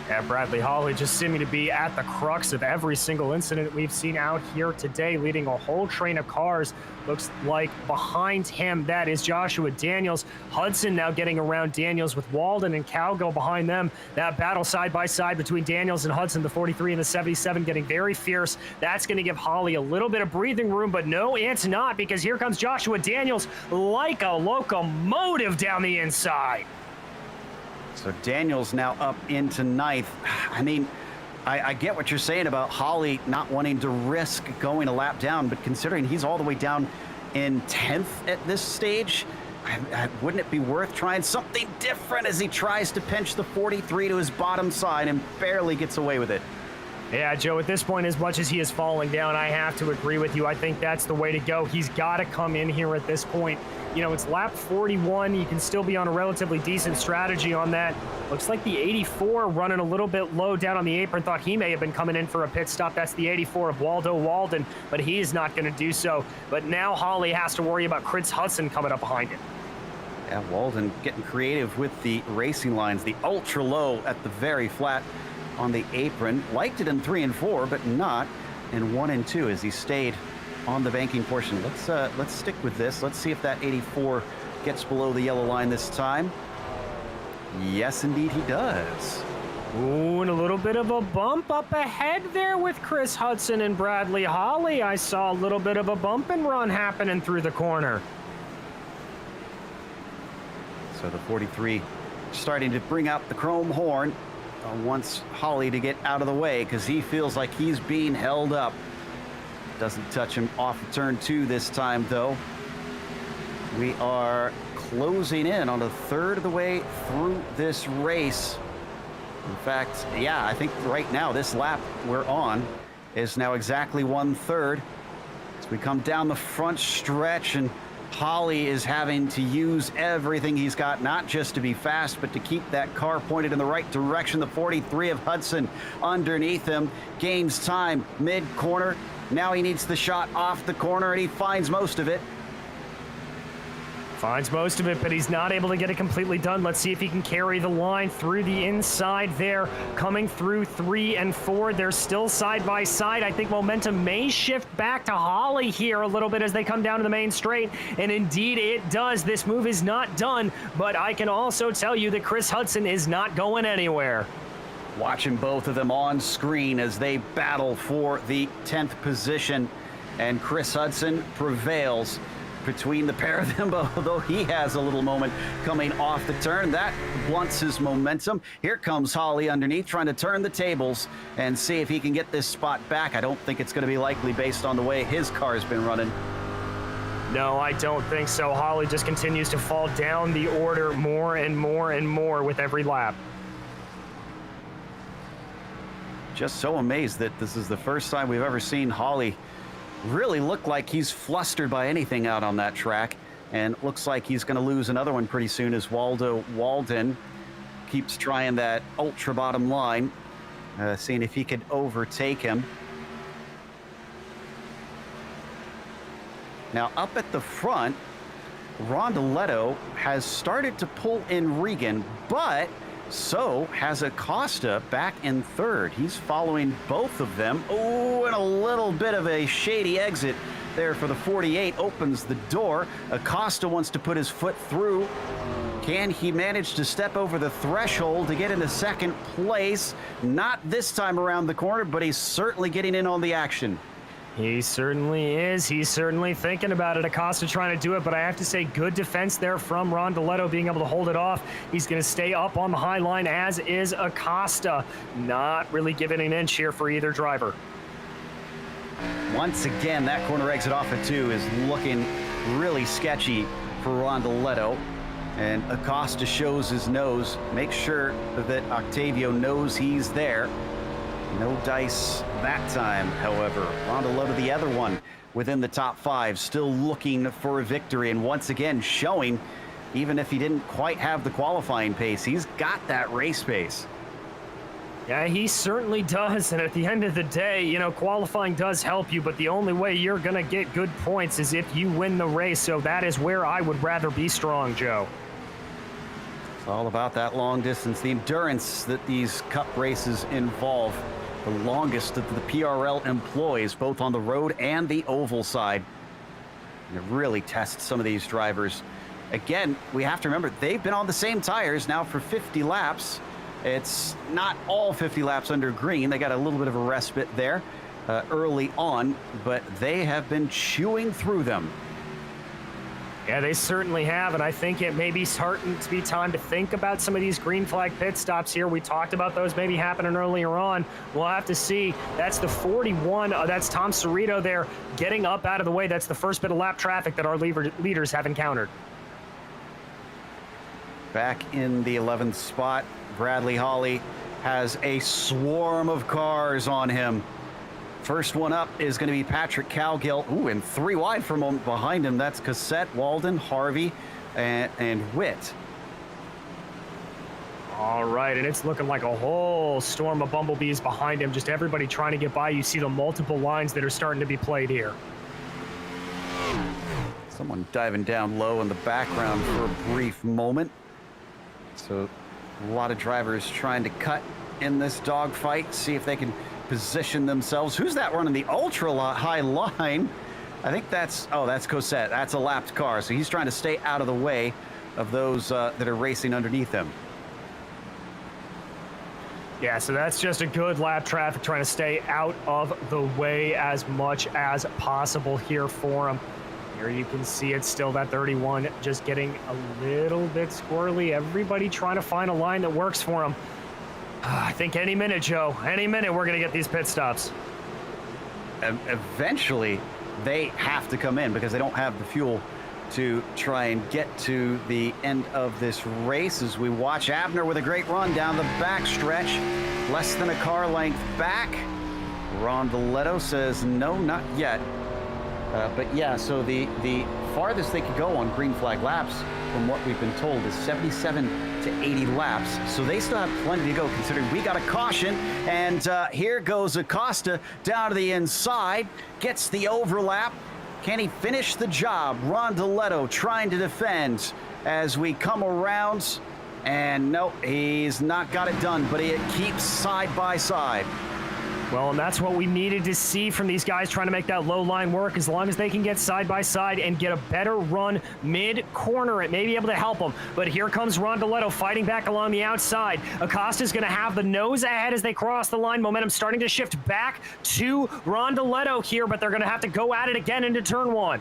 Yeah, Bradley Hawley just seeming to be at the crux of every single incident we've seen out here today, leading a whole train of cars. Looks like behind him, that is Joshua Daniels. Hudson now getting around Daniels with Walden and Cowgill behind them. That battle side by side between Daniels and Hudson, the 43 and the 77, getting very fierce. That's going to give Hawley a little bit of breathing room, but no, it's not, because here comes Joshua Daniels like a locomotive down the inside. So Daniels now up into 9th. I mean, I get what you're saying about Hawley not wanting to risk going a lap down, but considering he's all the way down in 10th at this stage, wouldn't it be worth trying something different as he tries to pinch the 43 to his bottom side and barely gets away with it? Yeah, Joe, at this point, as much as he is falling down, I have to agree with you. I think that's the way to go. He's got to come in here at this point. You know, it's lap 41. You can still be on a relatively decent strategy on that. Looks like the 84 running a little bit low down on the apron. Thought he may have been coming in for a pit stop. That's the 84 of Waldo Walden, but he is not going to do so. But now Hawley has to worry about Chris Hudson coming up behind him. Yeah, Walden getting creative with the racing lines. The ultra low at the very flat on the apron. Liked it in 3 and 4, but not in 1 and 2 as he stayed on the banking portion. Let's stick with this. Let's see if that 84 gets below the yellow line this time. Yes, indeed he does. Ooh, and a little bit of a bump up ahead there with Chris Hudson and Bradley Hawley. I saw a little bit of a bump and run happening through the corner. So the 43 starting to bring out the chrome horn. Wants Hawley to get out of the way because he feels like he's being held up. Doesn't touch him off of turn 2 this time, though. We are closing in on a third of the way through this race. In fact, yeah, I think right now this lap we're on is now exactly 1/3. As we come down the front stretch, and Hawley is having to use everything he's got, not just to be fast, but to keep that car pointed in the right direction. The 43 of Hudson underneath him gains time mid-corner. Now he needs the shot off the corner, and he finds most of it. Finds most of it, but he's not able to get it completely done. Let's see if he can carry the line through the inside there. Coming through 3 and 4. They're still side by side. I think momentum may shift back to Hawley here a little bit as they come down to the main straight. And indeed it does. This move is not done, but I can also tell you that Chris Hudson is not going anywhere. Watching both of them on screen as they battle for the 10th position. And Chris Hudson prevails between the pair of them, although he has a little moment coming off the turn. That blunts his momentum. Here comes Hawley underneath, trying to turn the tables and see if he can get this spot back. I don't think it's going to be likely based on the way his car has been running. No, I don't think so. Holly just continues to fall down the order more and more and more with every lap. Just so amazed that this is the first time we've ever seen Holly really look like he's flustered by anything out on that track. And looks like he's going to lose another one pretty soon as Waldo Walden keeps trying that ultra bottom line, seeing if he could overtake him. Now up at the front, Rondeletto has started to pull in Regan, but so has Acosta back in third. He's following both of them. Oh, and a little bit of a shady exit there for the 48 opens the door. Acosta wants to put his foot through. Can he manage to step over the threshold to get into second place? Not this time around the corner, but he's certainly getting in on the action. He certainly is. He's certainly thinking about it. Acosta trying to do it, but I have to say good defense there from Rondeletto being able to hold it off. He's going to stay up on the high line, as is Acosta. Not really giving an inch here for either driver. Once again, that corner exit off at 2 is looking really sketchy for Rondeletto. And Acosta shows his nose. Make sure that Octavio knows he's there. No dice that time, however. Rondeletto, the other one within the top 5, still looking for a victory. And once again, showing, even if he didn't quite have the qualifying pace, he's got that race pace. Yeah, he certainly does. And at the end of the day, you know, qualifying does help you, but the only way you're going to get good points is if you win the race. So that is where I would rather be strong, Joe. It's all about that long distance, the endurance that these cup races involve. The longest that the PRL employs, both on the road and the oval side. And it really tests some of these drivers. Again, we have to remember, they've been on the same tires now for 50 laps. It's not all 50 laps under green. They got a little bit of a respite there early on, but they have been chewing through them. Yeah, they certainly have, and I think it may be starting to be time to think about some of these green flag pit stops here. We talked about those maybe happening earlier on. We'll have to see. That's the 41. That's Tom Cerrito there getting up out of the way. That's the first bit of lap traffic that our leaders have encountered. Back in the 11th spot, Bradley Holly has a swarm of cars on him. First one up is going to be Patrick Cowgill. Ooh, and 3 wide from him behind him. That's Cassette, Walden, Harvey, and Witt. All right, and it's looking like a whole storm of bumblebees behind him. Just everybody trying to get by. You see the multiple lines that are starting to be played here. Someone diving down low in the background for a brief moment. So a lot of drivers trying to cut in this dogfight, see if they can position themselves. Who's that running the ultra high line? I think that's Cosette. That's a lapped car, so he's trying to stay out of the way of those that are racing underneath him. Yeah, so that's just a good lap traffic, trying to stay out of the way as much as possible here for him. Here you can see it's still that 31, just getting a little bit squirrely. Everybody trying to find a line that works for him. I think any minute, Joe, any minute we're going to get these pit stops. Eventually, they have to come in because they don't have the fuel to try and get to the end of this race as we watch Abner with a great run down the back stretch. Less than a car length back. Rondeletto says, no, not yet. But yeah, so the farthest they could go on green flag laps, from what we've been told, is 77 to 80 laps. So they still have plenty to go, considering we got a caution. And here goes Acosta down to the inside, gets the overlap. Can he finish the job? Rondeletto trying to defend as we come around. And no, he's not got it done, but it keeps side by side. Well, and that's what we needed to see from these guys trying to make that low line work. As long as they can get side by side and get a better run mid-corner, it may be able to help them. But here comes Rondeletto fighting back along the outside. Acosta's going to have the nose ahead as they cross the line. Momentum starting to shift back to Rondeletto here, but they're going to have to go at it again into turn 1.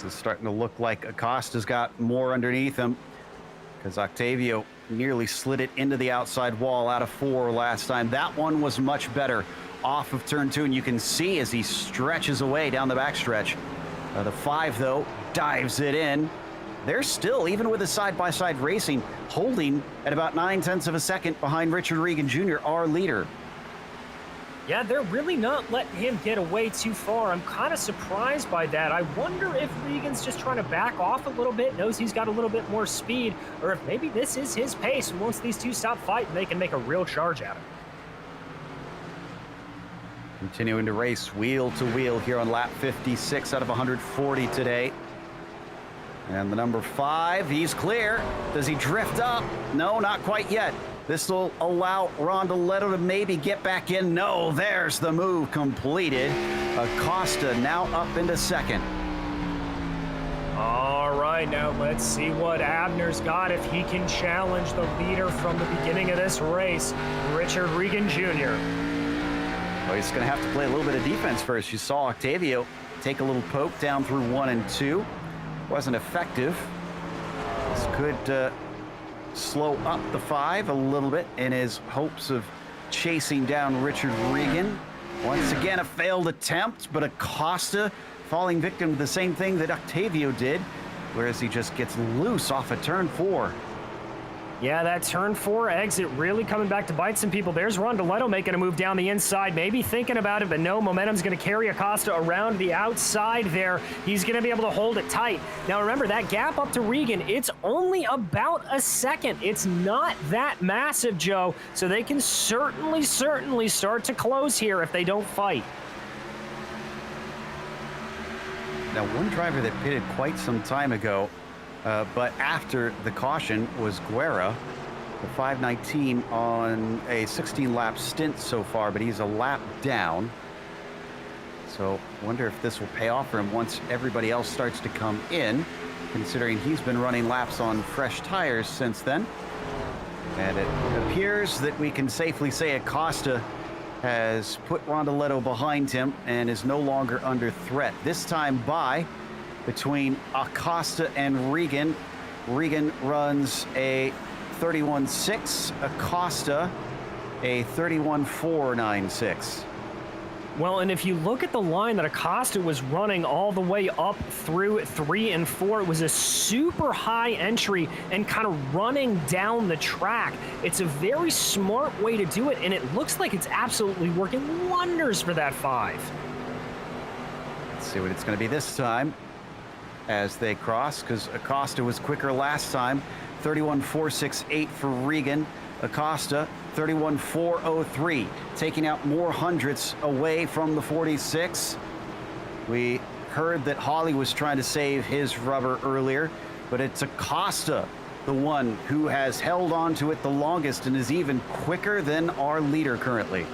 It's starting to look like Acosta's got more underneath him because Octavio nearly slid it into the outside wall out of 4 last time. That one was much better off of turn 2, and you can see as he stretches away down the backstretch. The 5, though, dives it in. They're still, even with the side-by-side racing, holding at about 9/10 of a second behind Richard Regan Jr., our leader. Yeah, they're really not letting him get away too far. I'm kind of surprised by that. I wonder if Regan's just trying to back off a little bit, knows he's got a little bit more speed, or if maybe this is his pace, and once these two stop fighting, they can make a real charge at him. Continuing to race wheel to wheel here on lap 56 out of 140 today. And the number 5, he's clear. Does he drift up? No, not quite yet. This will allow Rondoletto to maybe get back in. No, there's the move completed. Acosta now up into second. All right, now let's see what Abner's got if he can challenge the leader from the beginning of this race, Richard Regan Jr. Well, he's going to have to play a little bit of defense first. You saw Octavio take a little poke down through 1 and 2. Wasn't effective. This could slow up the 5 a little bit in his hopes of chasing down Richard Regan. Once again, a failed attempt, but Acosta falling victim to the same thing that Octavio did, whereas he just gets loose off of turn 4. Yeah, that turn 4 exit really coming back to bite some people. There's Rondoletto making a move down the inside, maybe thinking about it, but no, momentum's going to carry Acosta around the outside there. He's going to be able to hold it tight. Now remember, that gap up to Regan, it's only about a second. It's not that massive, Joe, so they can certainly start to close here if they don't fight. Now, one driver that pitted quite some time ago, but after the caution, was Guerra, the 519 on a 16-lap stint so far, but he's a lap down. So wonder if this will pay off for him once everybody else starts to come in, considering he's been running laps on fresh tires since then. And it appears that we can safely say Acosta has put Rondoletto behind him and is no longer under threat. This time by between Acosta and Regan. Regan runs a 31.6, Acosta a 31.496. Well, and if you look at the line that Acosta was running all the way up through 3 and 4, it was a super high entry and kind of running down the track. It's a very smart way to do it, and it looks like it's absolutely working wonders for that 5. Let's see what it's going to be this time as they cross, because Acosta was quicker last time. 31.468 for Regan. Acosta 31.403, taking out more hundredths away from the 46. We heard that Hawley was trying to save his rubber earlier, but it's Acosta, the one who has held on to it the longest and is even quicker than our leader currently.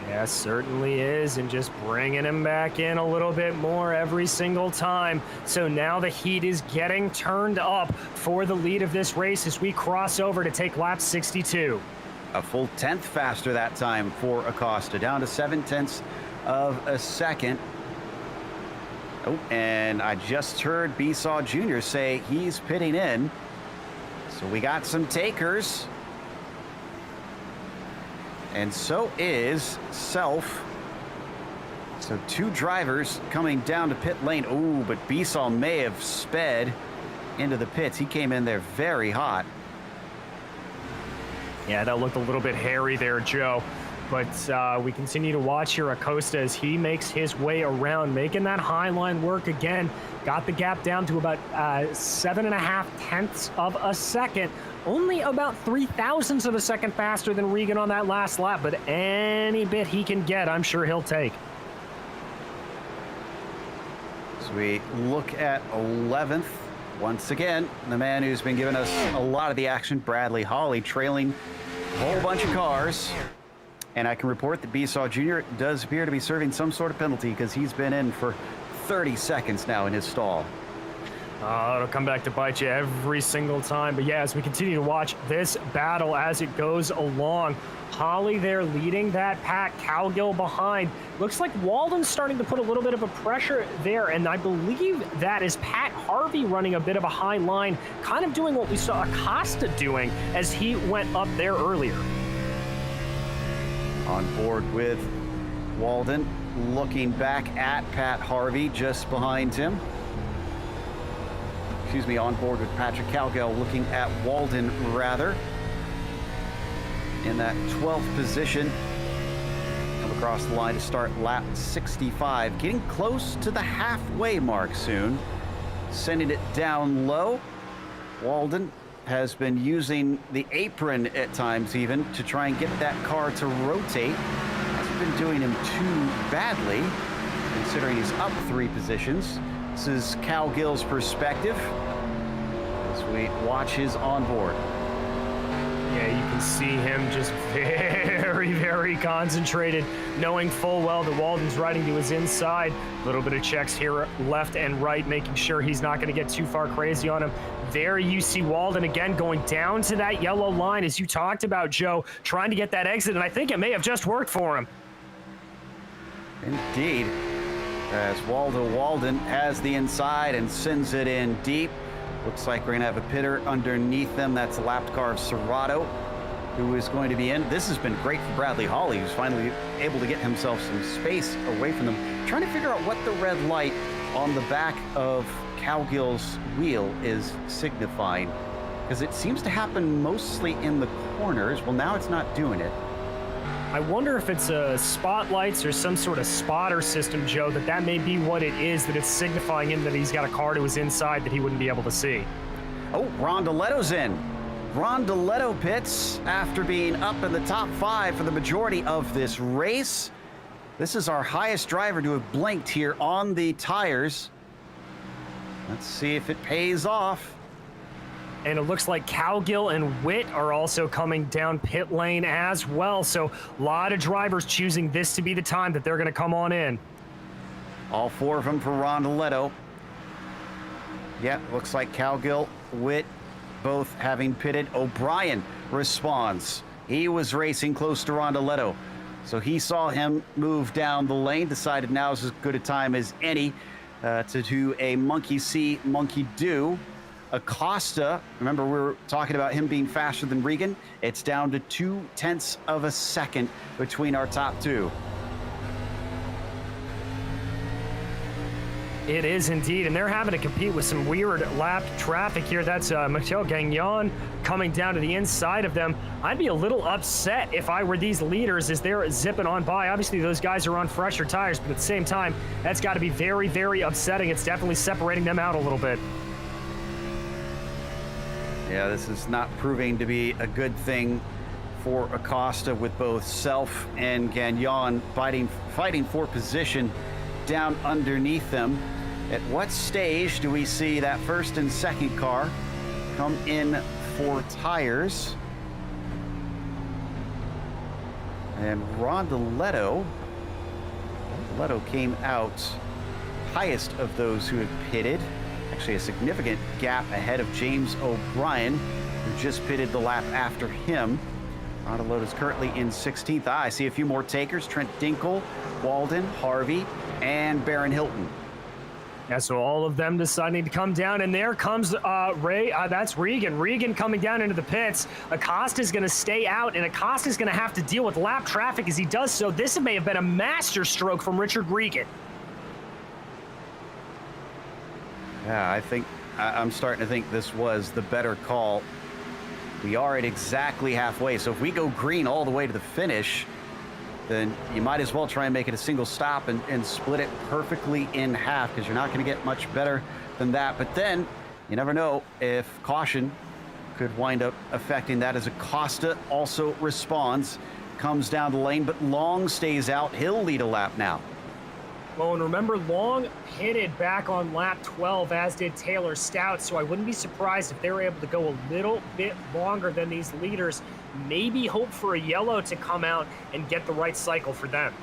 Yeah, certainly is, and just bringing him back in a little bit more every single time. So now the heat is getting turned up for the lead of this race as we cross over to take lap 62. A full 10th faster that time for Acosta, down to 7/10 of a second. Oh, and I just heard Besaw Jr. say he's pitting in. So we got some takers. And so is Self. So 2 drivers coming down to pit lane. Ooh, but Besaw may have sped into the pits. He came in there very hot. Yeah, that looked a little bit hairy there, Joe. But we continue to watch here Acosta as he makes his way around, making that high line work again. Got the gap down to about 7.5 tenths of a second. Only about 0.003 of a second faster than Regan on that last lap, but any bit he can get, I'm sure he'll take. So we look at 11th. Once again, the man who's been giving us a lot of the action, Bradley Hawley, trailing a whole bunch of cars. And I can report that Besaw Jr. does appear to be serving some sort of penalty because he's been in for 30 seconds now in his stall. It'll come back to bite you every single time. But yeah, as we continue to watch this battle as it goes along, Holly there leading that pack, Cowgill behind. Looks like Walden's starting to put a little bit of a pressure there, and I believe that is Pat Harvey running a bit of a high line, kind of doing what we saw Acosta doing as he went up there earlier. On board with Walden, looking back at Pat Harvey just behind him. Excuse me, on board with Patrick Cowgill, looking at Walden rather. In that 12th position. Come across the line to start lap 65. Getting close to the halfway mark soon. Sending it down low. Walden has been using the apron at times even to try and get that car to rotate. Hasn't been doing him too badly, considering he's up 3 positions. This is Cowgill's perspective as we watch his onboard. Yeah, you can see him just very, very concentrated, knowing full well that Walden's riding to his inside. A little bit of checks here, left and right, making sure he's not going to get too far crazy on him. There you see Walden again going down to that yellow line, as you talked about, Joe, trying to get that exit, and I think it may have just worked for him. Indeed, as Walden has the inside and sends it in deep. Looks like we're going to have a pitter underneath them. That's the lapped car of Serrato, who is going to be in. This has been great for Bradley Hawley, who's finally able to get himself some space away from them. Trying to figure out what the red light on the back of Cowgill's wheel is signifying, because it seems to happen mostly in the corners. Well, now it's not doing it. I wonder if it's spotlights or some sort of spotter system, Joe, that may be what it is, that it's signifying him that he's got a car to his inside that he wouldn't be able to see. Oh, Rondeletto's in. Rondeletto pits after being up in the top 5 for the majority of this race. This is our highest driver to have blinked here on the tires. Let's see if it pays off. And it looks like Cowgill and Witt are also coming down pit lane as well. So a lot of drivers choosing this to be the time that they're going to come on in. All 4 of them for Rondeletto. Yeah, looks like Cowgill, Witt, both having pitted. O'Brien responds. He was racing close to Rondeletto, so he saw him move down the lane, decided now is as good a time as any to do a monkey see, monkey do. Acosta, remember we were talking about him being faster than Regan? It's down to 0.2 of a second between our top 2. It is indeed, and they're having to compete with some weird lapped traffic here. That's Michel Gagnon coming down to the inside of them. I'd be a little upset if I were these leaders as they're zipping on by. Obviously, those guys are on fresher tires, but at the same time, that's got to be very, very upsetting. It's definitely separating them out a little bit. Yeah, this is not proving to be a good thing for Acosta, with both Self and Gagnon fighting for position down underneath them. At what stage do we see that first and second car come in for tires? And Rondeletto came out highest of those who had pitted. Actually a significant gap ahead of James O'Brien, who just pitted the lap after him. Rondeletto is currently in 16th. I see a few more takers. Trent Dinkle, Walden, Harvey, and Baron Hilton. Yeah, so all of them deciding to come down, and there comes that's Regan. Regan coming down into the pits. Acosta's going to stay out, and Acosta's going to have to deal with lap traffic as he does so. This may have been a master stroke from Richard Regan. Yeah, I'm starting to think this was the better call. We are at exactly halfway, so if we go green all the way to the finish, then you might as well try and make it a single stop and split it perfectly in half, because you're not going to get much better than that. But then you never know if caution could wind up affecting that, as Acosta also responds, comes down the lane, but Long stays out. He'll lead a lap now. Well, and remember, Long pitted back on lap 12, as did Taylor Stout, so I wouldn't be surprised if they were able to go a little bit longer than these leaders. Maybe hope for a yellow to come out and get the right cycle for them.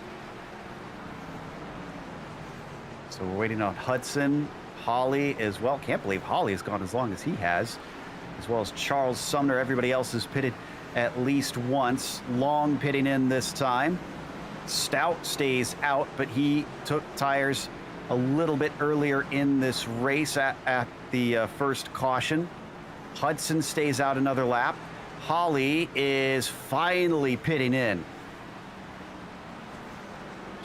So we're waiting on Hudson, Holly as well. Can't believe Holly has gone as long as he has, as well as Charles Sumner. Everybody else has pitted at least once. Long pitting in this time. Stout stays out, but he took tires a little bit earlier in this race at the first caution. Hudson stays out another lap. Holly is finally pitting in.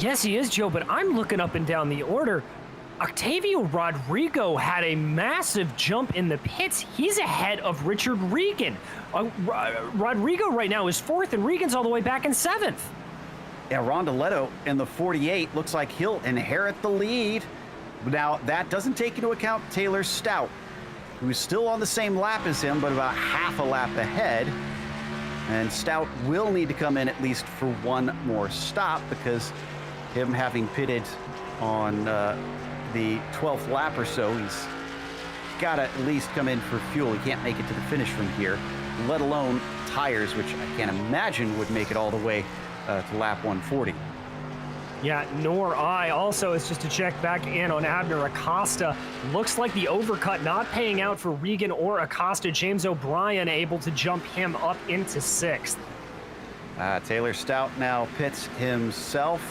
Yes, he is, Joe, but I'm looking up and down the order. Octavio Rodrigo had a massive jump in the pits. He's ahead of Richard Regan. Rodrigo right now is 4th, and Regan's all the way back in 7th. Yeah, Rondoletto in the 48 looks like he'll inherit the lead. Now, that doesn't take into account Taylor Stout, who's still on the same lap as him, but about half a lap ahead. And Stout will need to come in at least for one more stop, because him having pitted on the 12th lap or so, he's got to at least come in for fuel. He can't make it to the finish from here, let alone tires, which I can't imagine would make it all the way to lap 140. Yeah, nor I. Also, it's just to check back in on Abner Acosta. Looks like the overcut not paying out for Regan or Acosta. James O'Brien able to jump him up into 6th. Taylor Stout now pits himself,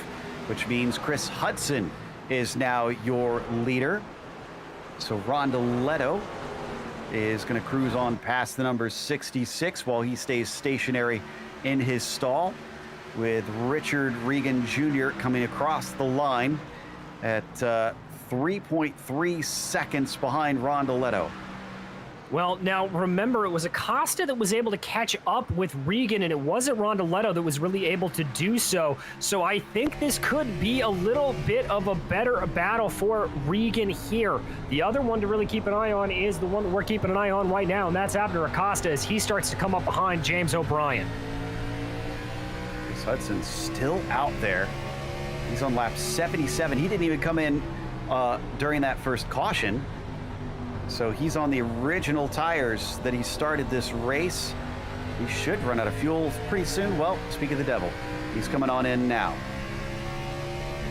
which means Chris Hudson is now your leader. So Rondoletto is going to cruise on past the number 66 while he stays stationary in his stall, with Richard Regan Jr. coming across the line at 3.3 seconds behind Rondoletto. Well, now remember, it was Acosta that was able to catch up with Regan, and it wasn't Rondoletto that was really able to do so. So I think this could be a little bit of a better battle for Regan here. The other one to really keep an eye on is the one that we're keeping an eye on right now, and that's Abner Acosta as he starts to come up behind James O'Brien. Hudson's still out there. He's on lap 77. He didn't even come in during that first caution. So he's on the original tires that he started this race. He should run out of fuel pretty soon. Well, speak of the devil, he's coming on in now.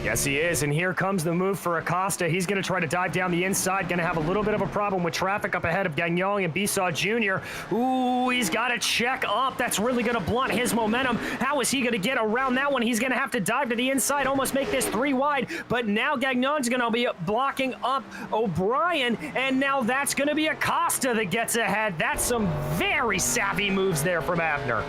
Yes, he is, and here comes the move for Acosta. He's going to try to dive down the inside, going to have a little bit of a problem with traffic up ahead of Gagnon and Bissaw Jr. Ooh, he's got to check up. That's really going to blunt his momentum. How is he going to get around that one? He's going to have to dive to the inside, almost make this 3 wide, but now Gagnon's going to be blocking up O'Brien, and now that's going to be Acosta that gets ahead. That's some very savvy moves there from Abner.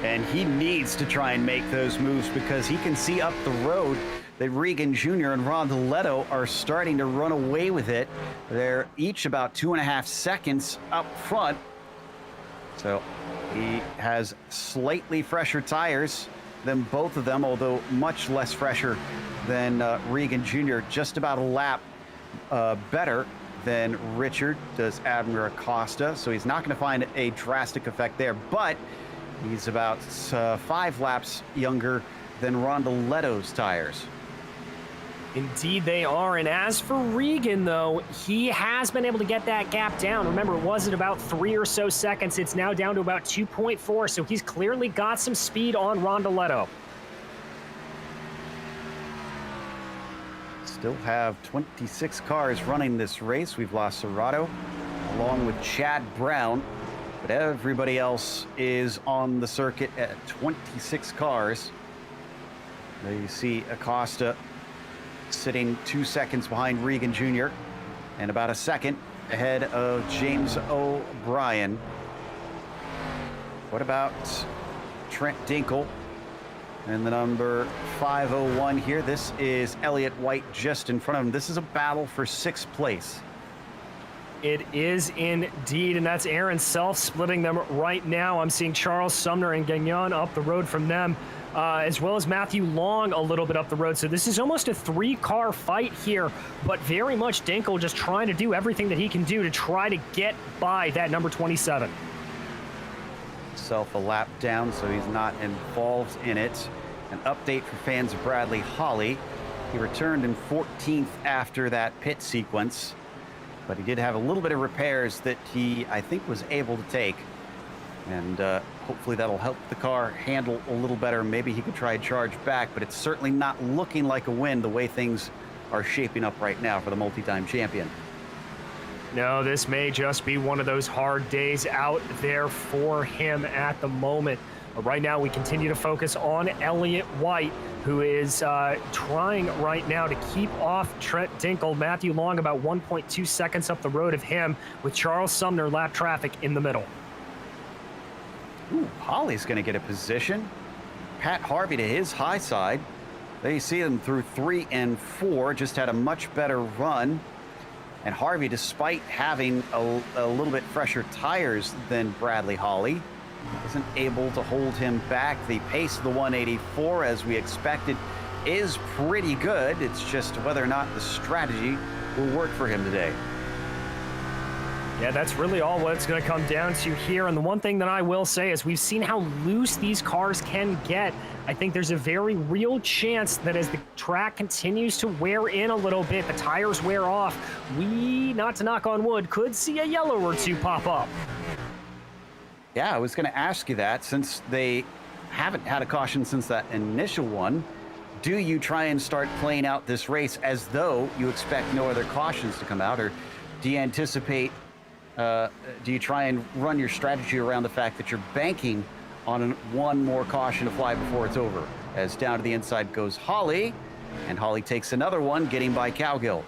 And he needs to try and make those moves because he can see up the road that Regan Jr. and Rondoletto are starting to run away with it. They're each about 2.5 seconds up front. So he has slightly fresher tires than both of them, although much less fresher than Regan Jr. Just about a lap better than Richard does Abner Acosta. So he's not going to find a drastic effect there, but he's about 5 laps younger than Rondoletto's tires. Indeed they are, and as for Regan, though, he has been able to get that gap down. Remember, it was at about 3 or so seconds. It's now down to about 2.4, so he's clearly got some speed on Rondoletto. Still have 26 cars running this race. We've lost Serrato along with Chad Brown, but everybody else is on the circuit at 26 cars. There you see Acosta sitting 2 seconds behind Regan Jr. and about a second ahead of James O'Brien. What about Trent Dinkle and the number 501 here? This is Elliott White just in front of him. This is a battle for 6th place. It is indeed, and that's Aaron Self splitting them right now. I'm seeing Charles Sumner and Gagnon up the road from them, as well as Matthew Long a little bit up the road. So this is almost a 3-car fight here, but very much Dinkle just trying to do everything that he can do to try to get by that number 27. Self a lap down, so he's not involved in it. An update for fans of Bradley Holly. He returned in 14th after that pit sequence, but he did have a little bit of repairs that he, I think, was able to take. And hopefully that'll help the car handle a little better. Maybe he could try and charge back, but it's certainly not looking like a win the way things are shaping up right now for the multi-time champion. No, this may just be one of those hard days out there for him at the moment. But right now, we continue to focus on Elliott White, who is trying right now to keep off Trent Dinkle. Matthew Long about 1.2 seconds up the road of him, with Charles Sumner lap traffic in the middle. Ooh, Holly's going to get a position. Pat Harvey to his high side. They see them through 3 and 4, just had a much better run. And Harvey, despite having a little bit fresher tires than Bradley Holly, isn't able to hold him back. The pace of the 184, as we expected, is pretty good. It's just whether or not the strategy will work for him today. Yeah, that's really all what it's going to come down to here. And the one thing that I will say is we've seen how loose these cars can get. I think there's a very real chance that as the track continues to wear in a little bit, the tires wear off, we, not to knock on wood, could see a yellow or two pop up. Yeah, I was going to ask you that. Since they haven't had a caution since that initial one, do you try and start playing out this race as though you expect no other cautions to come out, or do you anticipate, do you try and run your strategy around the fact that you're banking on one more caution to fly before it's over? As down to the inside goes Holly, and Holly takes another one, getting by Cowgill.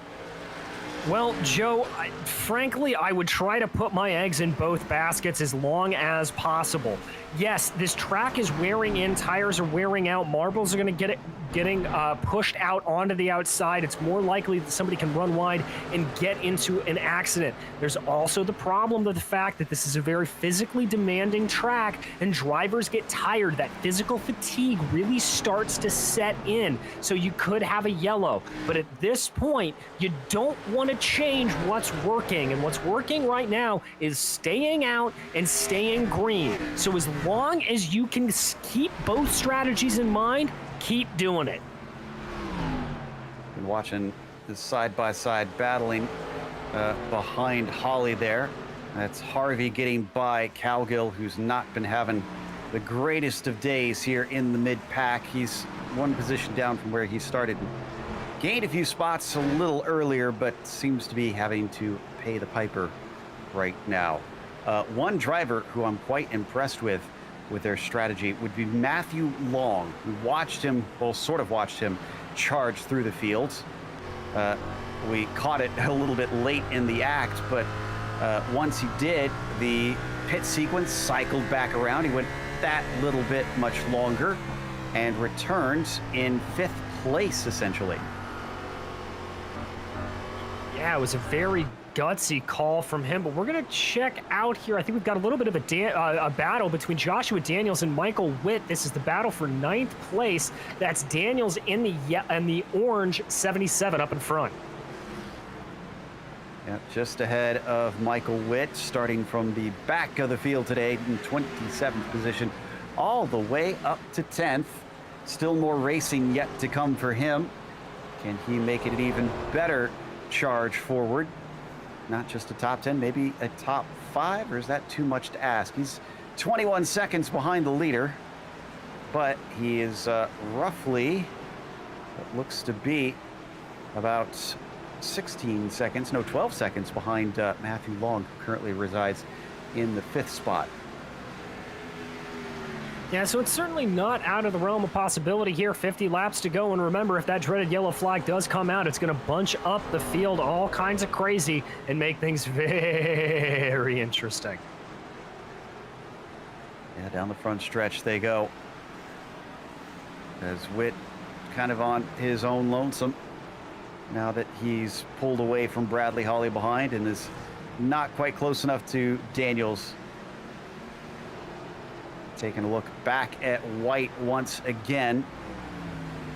Well, Joe, frankly, I would try to put my eggs in both baskets as long as possible. Yes, this track is wearing in, tires are wearing out, marbles are going to getting pushed out onto the outside. It's more likely that somebody can run wide and get into an accident. There's also the problem of the fact that this is a very physically demanding track and drivers get tired. That physical fatigue really starts to set in. So you could have a yellow. But at this point, you don't want to change what's working. And what's working right now is staying out and staying green. So as long as you can keep both strategies in mind, keep doing it. Been watching the side-by-side battling behind Holly there. That's Harvey getting by Cowgill, who's not been having the greatest of days here in the mid-pack. He's one position down from where he started. Gained a few spots a little earlier, but seems to be having to pay the piper right now. One driver who I'm quite impressed with their strategy would be Matthew Long. We watched him, well, sort of watched him charge through the fields. We caught it a little bit late in the act, but once he did, the pit sequence cycled back around. He went that little bit much longer and returned in 5th place, essentially. Yeah, it was a very gutsy call from him, but we're going to check out here. I think we've got a little bit of a battle between Joshua Daniels and Michael Witt. This is the battle for 9th place. That's Daniels in the orange 77 up in front. Yeah, just ahead of Michael Witt, starting from the back of the field today in 27th position, all the way up to 10th. Still more racing yet to come for him. Can he make it an even better charge forward? Not just a top 10, maybe a top 5, or is that too much to ask? He's 21 seconds behind the leader, but he is roughly, what looks to be about 12 seconds behind Matthew Long, who currently resides in the 5th spot. Yeah, so it's certainly not out of the realm of possibility here. 50 laps to go, and remember, if that dreaded yellow flag does come out, it's going to bunch up the field all kinds of crazy and make things very interesting. Yeah, down the front stretch they go. As Witt kind of on his own lonesome, now that he's pulled away from Bradley Holly behind and is not quite close enough to Daniels. Taking a look back at White once again.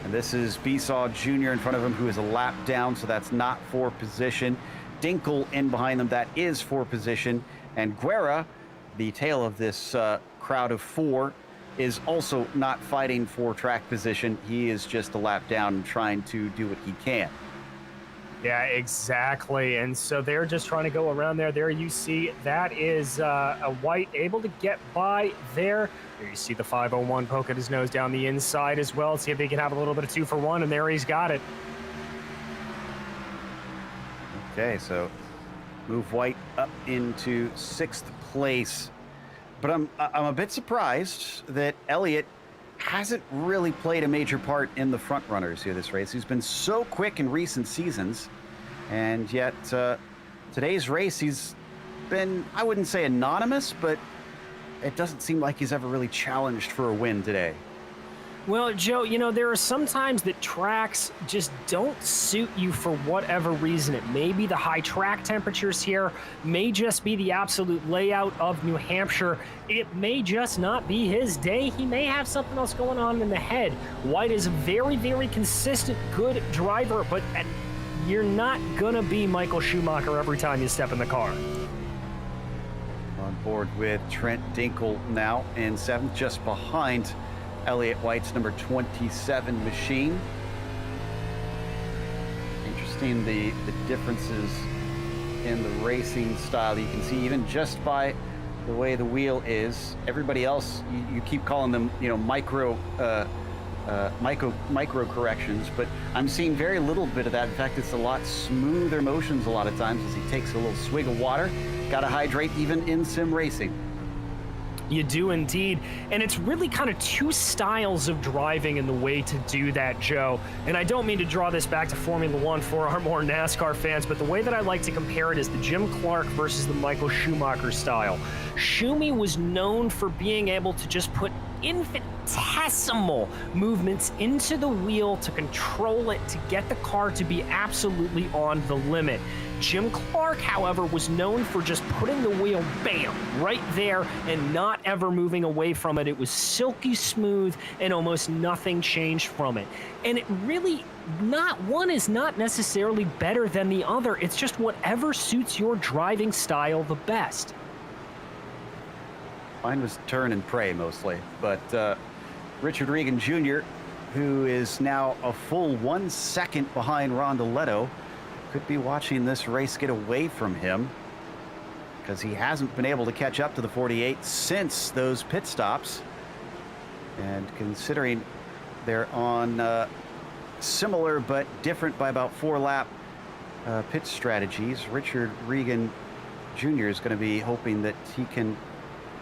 And this is Besaw Jr. in front of him, who is a lap down, so that's not for position. Dinkle in behind them, that is for position. And Guerra, the tail of this crowd of 4, is also not fighting for track position. He is just a lap down and trying to do what he can. Yeah, exactly. And so they're just trying to go around there. There you see that is a White able to get by there. There you see the 501 poke at his nose down the inside as well. See if he can have a little bit of 2 for 1, and there he's got it. Okay, so move White up into 6th place. But I'm a bit surprised that Elliott hasn't really played a major part in the front runners here this race. He's been so quick in recent seasons, and yet today's race he's been, I wouldn't say anonymous, but it doesn't seem like he's ever really challenged for a win today. Well, Joe, you know, there are some times that tracks just don't suit you for whatever reason. It may be the high track temperatures here, may just be the absolute layout of New Hampshire. It may just not be his day. He may have something else going on in the head. White is a very, very consistent, good driver, but you're not gonna be Michael Schumacher every time you step in the car. On board with Trent Dinkle now in 7th, just behind Elliott White's number 27 machine. Interesting the differences in the racing style. You can see even just by the way the wheel is. Everybody else, you keep calling them, you know, micro corrections, but I'm seeing very little bit of that. In fact, it's a lot smoother motions a lot of times as he takes a little swig of water. Got to hydrate even in sim racing. You do indeed. And it's really kind of two styles of driving in the way to do that, Joe. And I don't mean to draw this back to Formula One for our more NASCAR fans, but the way that I like to compare it is the Jim Clark versus the Michael Schumacher style. Schumi was known for being able to just put infinitesimal movements into the wheel to control it, to get the car to be absolutely on the limit. Jim Clark, however, was known for just putting the wheel, bam, right there and not ever moving away from it. It was silky smooth and almost nothing changed from it. And it really, not one is not necessarily better than the other. It's just whatever suits your driving style the best. Mine was turn and pray mostly, but Richard Regan Jr., who is now a full 1 second behind Rondeletto, could be watching this race get away from him because he hasn't been able to catch up to the 48 since those pit stops. And considering they're on similar but different by about 4-lap pit strategies, Richard Regan Jr. is going to be hoping that he can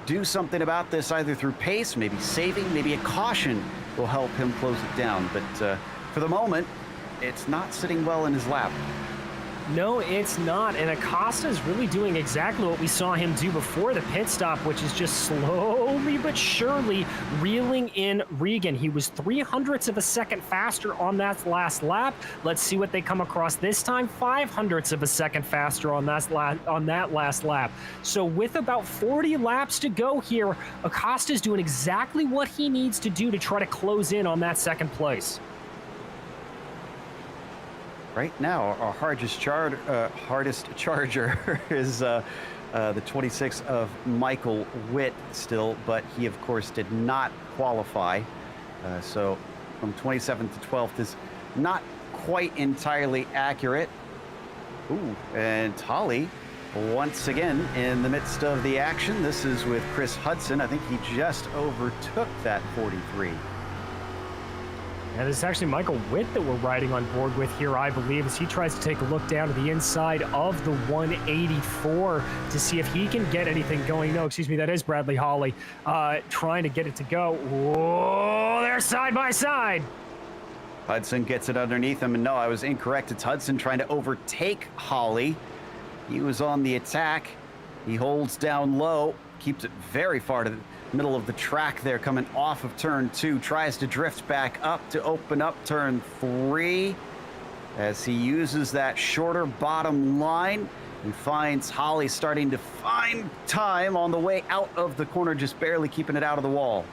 do something about this, either through pace, maybe saving, maybe a caution will help him close it down. But for the moment, it's not sitting well in his lap. No, it's not. And Acosta is really doing exactly what we saw him do before the pit stop, which is just slowly but surely reeling in Regan. He was 0.03 of a second faster on that last lap. Let's see what they come across this time. 0.05 of a second faster on that last lap. So with about 40 laps to go here, Acosta is doing exactly what he needs to do to try to close in on that second place. Right now, our hardest charger is the 26 of Michael Witt still, but he, of course, did not qualify. So from 27th to 12th is not quite entirely accurate. Ooh, and Holly, once again, in the midst of the action. This is with Chris Hudson. I think he just overtook that 43. And it's actually Michael Witt that we're riding on board with here, I believe, as he tries to take a look down to the inside of the 184 to see if he can get anything going. No, excuse me, that is Bradley Holly trying to get it to go. Whoa, they're side by side. Hudson gets it underneath him, and no, I was incorrect. It's Hudson trying to overtake Holly. He was on the attack. He holds down low, keeps it very far to the middle of the track there, coming off of turn 2, tries to drift back up to open up turn 3 as he uses that shorter bottom line. He finds Holly starting to find time on the way out of the corner, just barely keeping it out of the wall.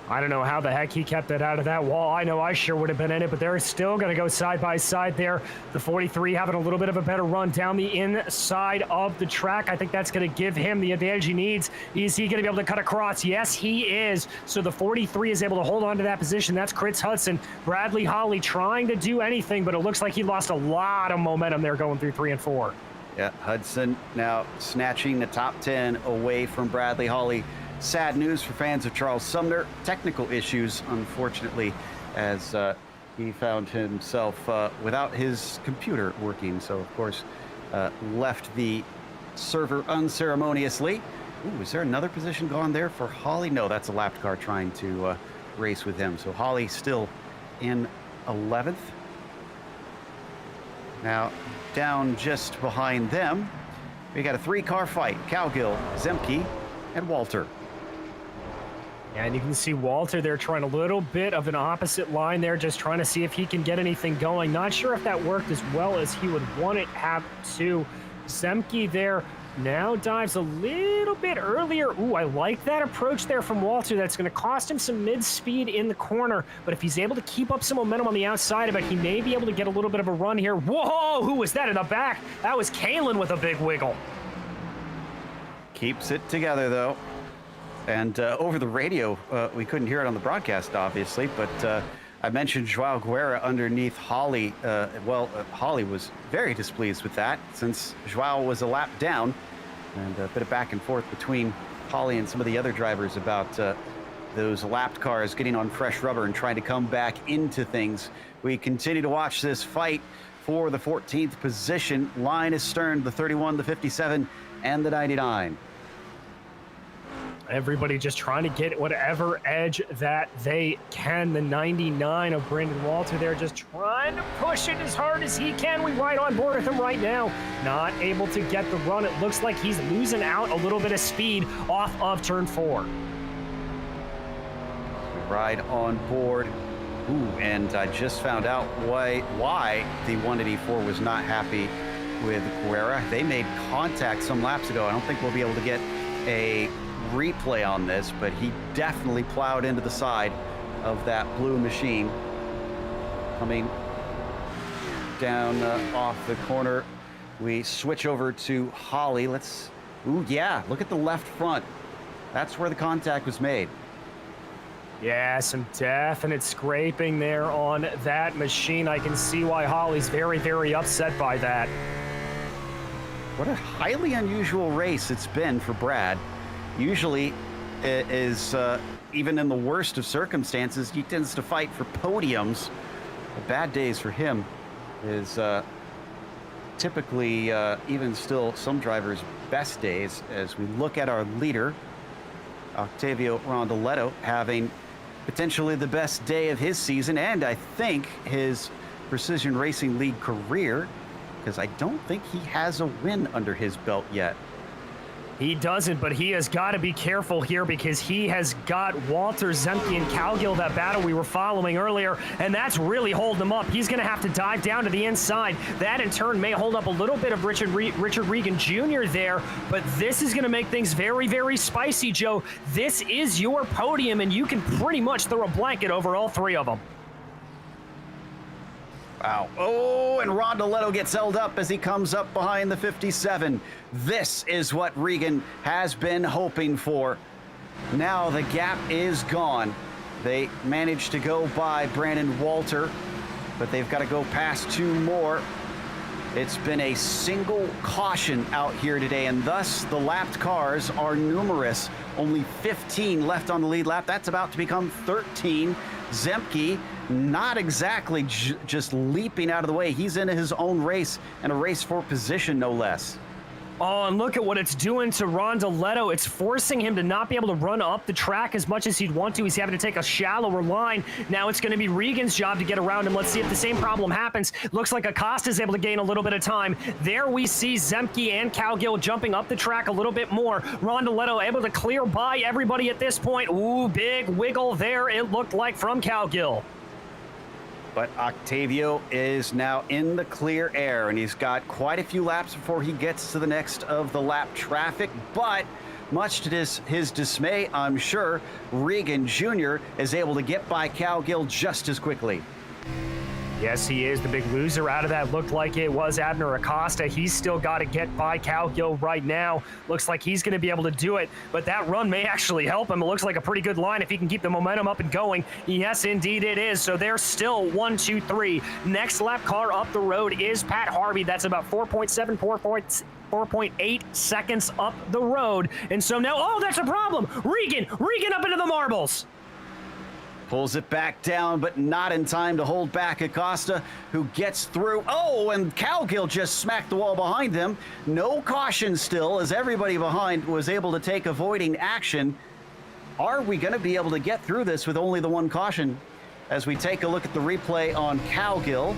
I don't know how the heck he kept it out of that wall. I know I sure would have been in it, but they're still going to go side by side there. The 43 having a little bit of a better run down the inside of the track. I think that's going to give him the advantage he needs. Is he going to be able to cut across? Yes, he is. So the 43 is able to hold on to that position. That's Chris Hudson. Bradley Holly trying to do anything, but it looks like he lost a lot of momentum there going through 3 and 4. Yeah, Hudson now snatching the top 10 away from Bradley Holly. Sad news for fans of Charles Sumner. Technical issues, unfortunately, as he found himself without his computer working. So, of course, left the server unceremoniously. Ooh, is there another position gone there for Holly? No, that's a lapped car trying to race with him. So Holly still in 11th. Now, down just behind them, we got a 3-car fight. Cowgill, Zemke, and Walter. And you can see Walter there trying a little bit of an opposite line there, just trying to see if he can get anything going. Not sure if that worked as well as he would want it have to. Zemke there now dives a little bit earlier. Ooh, I like that approach there from Walter. That's going to cost him some mid-speed in the corner. But if he's able to keep up some momentum on the outside of it, he may be able to get a little bit of a run here. Whoa, who was that in the back? That was Kalen with a big wiggle. Keeps it together, though. And over the radio, we couldn't hear it on the broadcast, obviously, but I mentioned Joao Guerra underneath Holly. Holly was very displeased with that since Joao was a lap down, and a bit of back and forth between Holly and some of the other drivers about those lapped cars getting on fresh rubber and trying to come back into things. We continue to watch this fight for the 14th position. Line is Stern, the 31, the 57, and the 99. Everybody just trying to get whatever edge that they can. The 99 of Brandon Walter there just trying to push it as hard as he can. We right on board with him right now. Not able to get the run. It looks like he's losing out a little bit of speed off of turn 4. Ride on board. Ooh, and I just found out why the 184 was not happy with Guerra. They made contact some laps ago. I don't think we'll be able to get a replay on this, but he definitely plowed into the side of that blue machine. Coming down off the corner, we switch over to Holly. Ooh, yeah, look at the left front. That's where the contact was made. Yeah, some definite scraping there on that machine. I can see why Holly's very, very upset by that. What a highly unusual race it's been for Brad. Usually it is, even in the worst of circumstances, he tends to fight for podiums. The bad days for him is typically, even still, some drivers' best days. As we look at our leader, Octavio Rondoletto, having potentially the best day of his season, and I think his Precision Racing League career, because I don't think he has a win under his belt yet. He doesn't, but he has got to be careful here because he has got Walter, Zemke, and Cowgill, that battle we were following earlier, and that's really holding him up. He's going to have to dive down to the inside. That, in turn, may hold up a little bit of Richard Regan Jr. there, but this is going to make things very, very spicy, Joe. This is your podium, and you can pretty much throw a blanket over all three of them. Wow. Oh, and Rondoletto gets held up as he comes up behind the 57. This is what Regan has been hoping for. Now the gap is gone. They managed to go by Brandon Walter, but they've got to go past two more. It's been a single caution out here today, and thus the lapped cars are numerous. Only 15 left on the lead lap. That's about to become 13. Zemke not exactly just leaping out of the way. He's in his own race, and a race for position, no less. Oh, and look at what it's doing to Rondoletto. It's forcing him to not be able to run up the track as much as he'd want to. He's having to take a shallower line. Now it's going to be Regan's job to get around him. Let's see if the same problem happens. Looks like Acosta's able to gain a little bit of time. There we see Zemke and Cowgill jumping up the track a little bit more. Rondoletto able to clear by everybody at this point. Ooh, big wiggle there, it looked like, from Cowgill. But Octavio is now in the clear air, and he's got quite a few laps before he gets to the next of the lap traffic. But much to his dismay, I'm sure, Regan Jr. is able to get by Cowgill just as quickly. Yes, he is the big loser out of that. Looked like it was Abner Acosta. He's still got to get by Cowgill right now. Looks like he's going to be able to do it, but that run may actually help him. It looks like a pretty good line if he can keep the momentum up and going. Yes, indeed it is. So there's still 1, 2, 3. Next lap car up the road is Pat Harvey. That's about 4.8 seconds up the road. And so now, oh, that's a problem. Regan up into the marbles. Pulls it back down, but not in time to hold back Acosta, who gets through. Oh, and Cowgill just smacked the wall behind them. No caution still, as everybody behind was able to take avoiding action. Are we going to be able to get through this with only the one caution? As we take a look at the replay on Cowgill.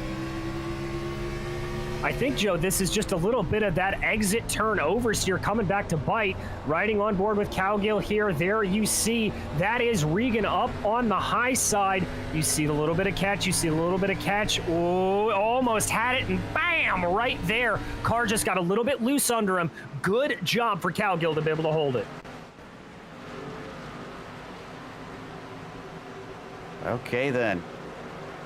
I think, Joe, this is just a little bit of that exit turn oversteer coming back to bite. Riding on board with Cowgill here. There you see that is Regan up on the high side. You see a little bit of catch. You see a little bit of catch. Oh, almost had it, and bam, right there. Car just got a little bit loose under him. Good job for Cowgill to be able to hold it. Okay, then.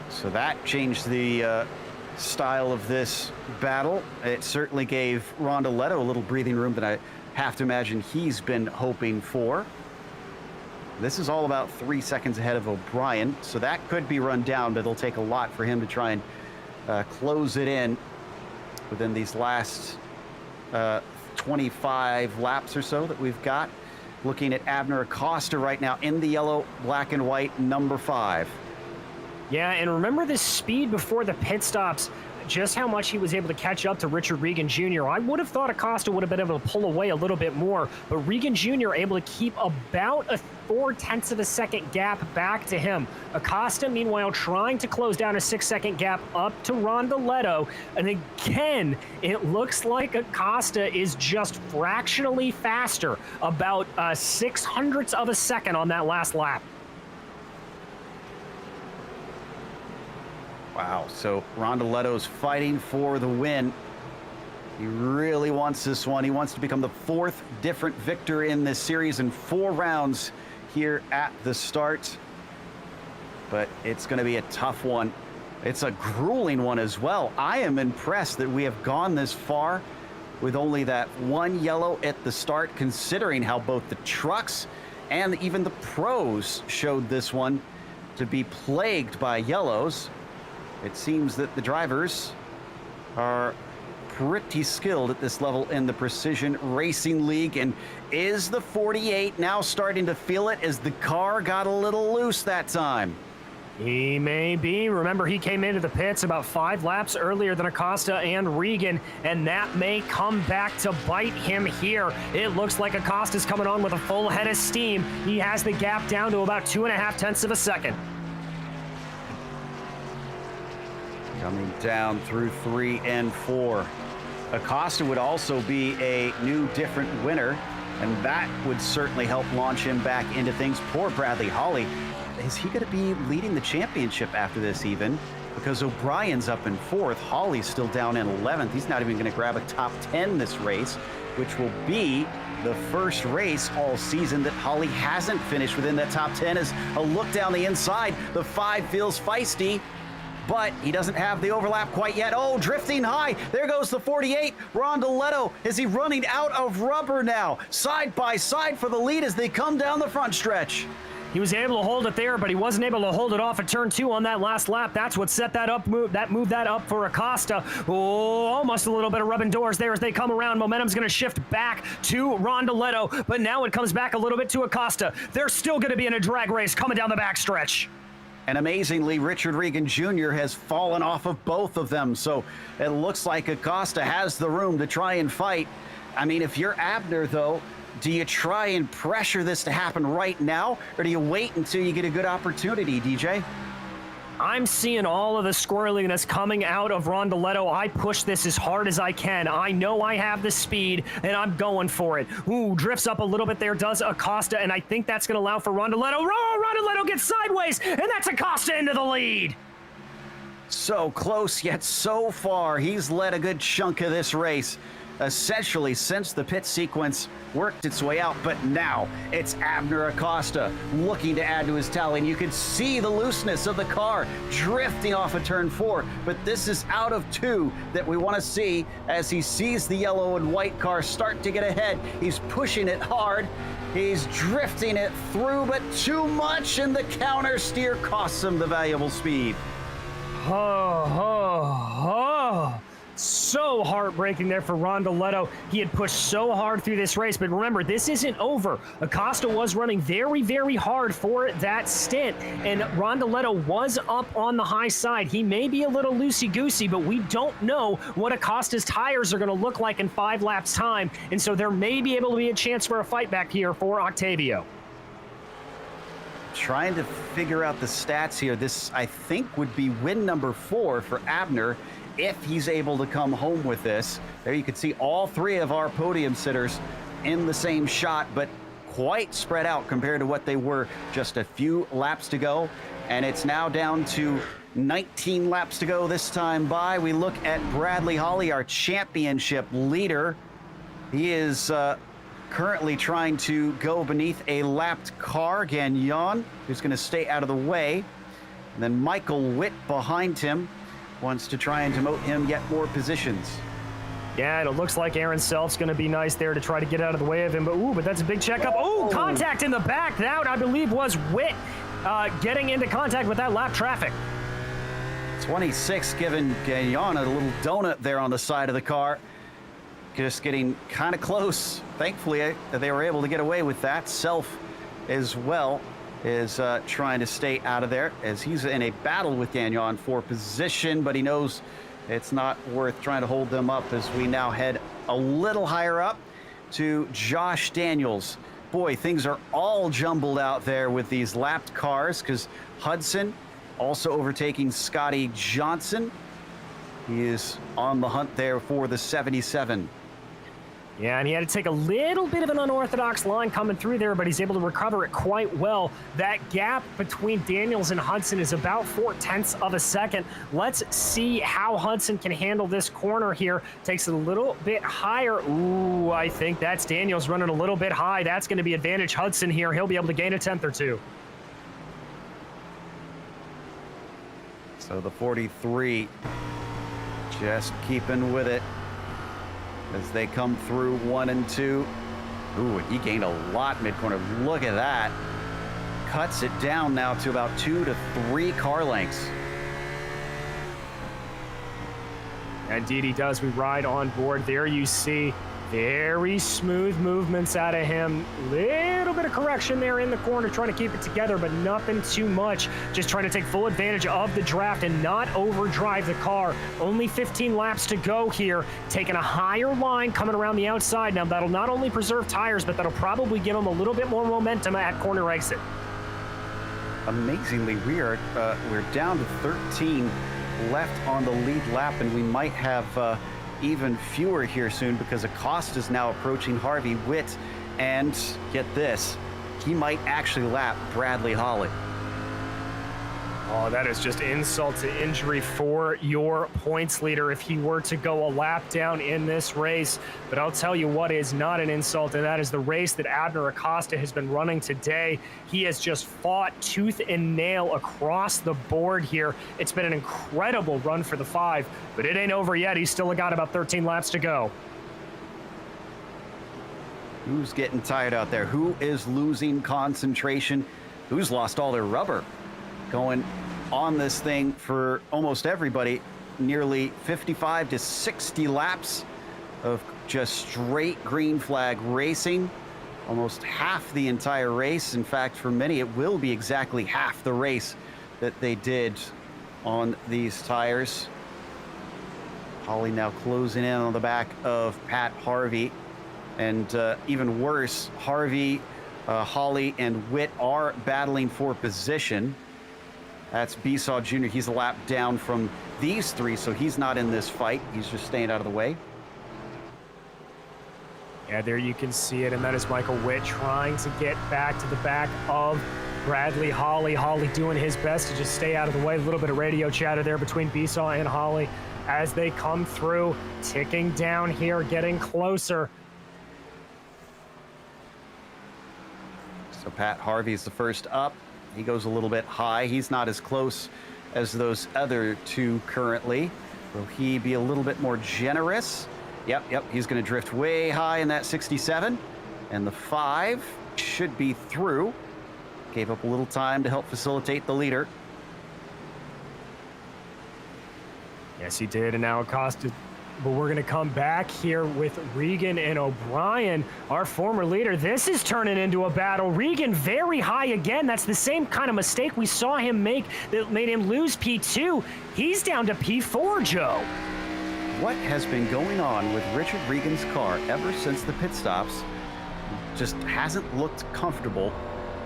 So that changed the style of this battle. It certainly gave Rondoletto a little breathing room that I have to imagine he's been hoping for. This is all about 3 seconds ahead of O'Brien, so that could be run down, but it'll take a lot for him to try and close it in within these last 25 laps or so that we've got. Looking at Abner Acosta right now in the yellow, black and white, number 5. Yeah, and remember this speed before the pit stops, just how much he was able to catch up to Richard Regan Jr. I would have thought Acosta would have been able to pull away a little bit more, but Regan Jr. able to keep about a 0.4 of a second gap back to him. Acosta, meanwhile, trying to close down a 6-second gap up to Rondoletto. And again, it looks like Acosta is just fractionally faster, about 0.06 of a second on that last lap. Wow, so Rondoletto's fighting for the win. He really wants this one. He wants to become the 4th different victor in this series in 4 rounds here at the start. But it's going to be a tough one. It's a grueling one as well. I am impressed that we have gone this far with only that 1 yellow at the start, considering how both the trucks and even the pros showed this one to be plagued by yellows. It seems that the drivers are pretty skilled at this level in the Precision Racing League. And is the 48 now starting to feel it as the car got a little loose that time? He may be. Remember, he came into the pits about 5 laps earlier than Acosta and Regan, and that may come back to bite him here. It looks like Acosta's coming on with a full head of steam. He has the gap down to about 2.5 of a second. Coming down through 3 and 4. Acosta would also be a new, different winner, and that would certainly help launch him back into things. Poor Bradley Holly. Is he going to be leading the championship after this even? Because O'Brien's up in 4th. Holly's still down in 11th. He's not even going to grab a top 10 this race, which will be the first race all season that Holly hasn't finished within that top 10. As a look down the inside, the 5 feels feisty, but he doesn't have the overlap quite yet. Oh, drifting high. There goes the 48. Rondoletto, is he running out of rubber now? Side by side for the lead as they come down the front stretch. He was able to hold it there, but he wasn't able to hold it off at turn 2 on that last lap. That's what set that up, moved that up for Acosta. Oh, almost a little bit of rubbing doors there as they come around. Momentum's going to shift back to Rondoletto, but now it comes back a little bit to Acosta. They're still going to be in a drag race coming down the backstretch. And amazingly, Richard Regan Jr. has fallen off of both of them, so it looks like Acosta has the room to try and fight. I mean, if you're Abner, though, do you try and pressure this to happen right now, or do you wait until you get a good opportunity, DJ? I'm seeing all of the squirreliness coming out of Rondoletto. I push this as hard as I can. I know I have the speed, and I'm going for it. Ooh, drifts up a little bit there, does Acosta, and I think that's going to allow for Rondoletto. Oh, Rondoletto gets sideways, and that's Acosta into the lead. So close, yet so far. He's led a good chunk of this race, essentially since the pit sequence worked its way out, but now it's Abner Acosta looking to add to his tally, and you can see the looseness of the car drifting off of turn 4, but this is out of 2 that we want to see as he sees the yellow and white car start to get ahead. He's pushing it hard, he's drifting it through, but too much, and the counter steer costs him the valuable speed. So heartbreaking there for Rondoletto. He had pushed so hard through this race, but remember, this isn't over. Acosta was running very, very hard for that stint, and Rondoletto was up on the high side. He may be a little loosey-goosey, but we don't know what Acosta's tires are going to look like in 5 laps' time, and so there may be able to be a chance for a fight back here for Octavio. Trying to figure out the stats here. This, I think, would be win number 4 for Abner if he's able to come home with this. There you can see all three of our podium sitters in the same shot, but quite spread out compared to what they were just a few laps to go. And it's now down to 19 laps to go this time by. We look at Bradley Holly, our championship leader. He is currently trying to go beneath a lapped car. Gagnon, who's going to stay out of the way. And then Michael Witt behind him wants to try and demote him yet more positions. Yeah, and it looks like Aaron Self's going to be nice there to try to get out of the way of him. But that's a big checkup. Oh, contact in the back. That, I believe, was Witt getting into contact with that lap traffic. 26 giving Gagnon a little donut there on the side of the car. Just getting kind of close. Thankfully, they were able to get away with that. Self as well is trying to stay out of there as he's in a battle with Gagnon for position, but he knows it's not worth trying to hold them up as we now head a little higher up to Josh Daniels. Boy, things are all jumbled out there with these lapped cars because Hudson also overtaking Scotty Johnson. He is on the hunt there for the 77. Yeah, and he had to take a little bit of an unorthodox line coming through there, but he's able to recover it quite well. That gap between Daniels and Hudson is about 0.4 of a second. Let's see how Hudson can handle this corner here. Takes it a little bit higher. Ooh, I think that's Daniels running a little bit high. That's going to be advantage Hudson here. He'll be able to gain a 10th or 2. So the 43 just keeping with it as they come through 1 and 2. Ooh, and he gained a lot mid-corner. Look at that. Cuts it down now to about 2 to 3 car lengths. Indeed he does. We ride on board. There you see very smooth movements out of him. Little bit of correction there in the corner, trying to keep it together, but nothing too much. Just trying to take full advantage of the draft and not overdrive the car. Only 15 laps to go here. Taking a higher line coming around the outside. Now that'll not only preserve tires, but that'll probably give him a little bit more momentum at corner exit. Amazingly, we're down to 13 left on the lead lap, and we might have even fewer here soon because Acosta's now approaching Harvey Witt, and get this, he might actually lap Bradley Holly. Oh, that is just insult to injury for your points leader if he were to go a lap down in this race. But I'll tell you what is not an insult, and that is the race that Abner Acosta has been running today. He has just fought tooth and nail across the board here. It's been an incredible run for the 5, but it ain't over yet. He's still got about 13 laps to go. Who's getting tired out there? Who is losing concentration? Who's lost all their rubber? Going on this thing for almost everybody, nearly 55 to 60 laps of just straight green flag racing, almost half the entire race. In fact, for many, it will be exactly half the race that they did on these tires. Holly now closing in on the back of Pat Harvey, and even worse, Harvey, Holly, and Witt are battling for position. That's Besaw Jr. He's a lap down from these 3, so he's not in this fight. He's just staying out of the way. Yeah, there you can see it, and that is Michael Witt trying to get back to the back of Bradley Holly. Holly doing his best to just stay out of the way. A little bit of radio chatter there between Besaw and Holly as they come through, ticking down here, getting closer. So Pat Harvey's the first up. He goes a little bit high. He's not as close as those other 2 currently. Will he be a little bit more generous? Yep, he's going to drift way high in that 67. And the 5 should be through. Gave up a little time to help facilitate the leader. Yes, he did, and now Acosta. But we're going to come back here with Regan and O'Brien, our former leader. This is turning into a battle. Regan very high again. That's the same kind of mistake we saw him make that made him lose P2. He's down to P4, Joe. What has been going on with Richard Regan's car ever since the pit stops? Just hasn't looked comfortable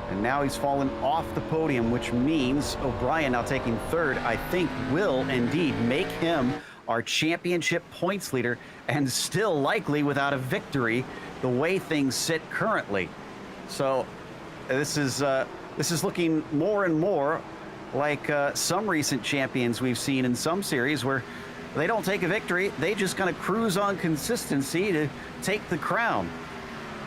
And now he's fallen off the podium, which means O'Brien, now taking third, I think will indeed make him our championship points leader, and still likely without a victory the way things sit currently. So this is looking more and more like some recent champions we've seen in some series, where they don't take a victory, they just kind of cruise on consistency to take the crown.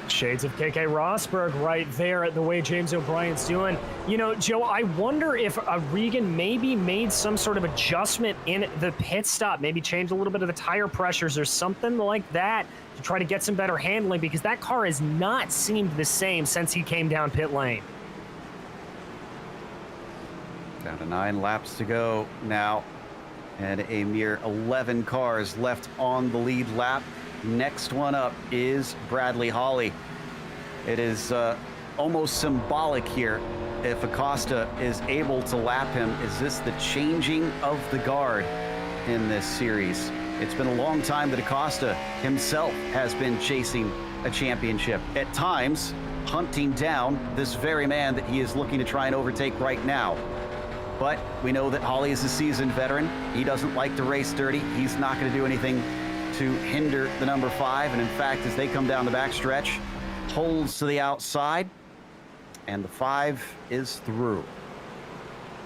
Shades of KK Rosberg right there at the way James O'Brien's doing. You know, Joe, I wonder if Regan maybe made some sort of adjustment in the pit stop, maybe changed a little bit of the tire pressures or something like that to try to get some better handling, because that car has not seemed the same since he came down pit lane. Down to 9 laps to go now, and a mere 11 cars left on the lead lap. Next one up is Bradley Hawley. It is almost symbolic here. If Acosta is able to lap him, is this the changing of the guard in this series? It's been a long time that Acosta himself has been chasing a championship, at times hunting down this very man that he is looking to try and overtake right now. But we know that Hawley is a seasoned veteran. He doesn't like to race dirty. He's not going to do anything to hinder the number 5, and in fact, as they come down the backstretch, holds to the outside, and the 5 is through.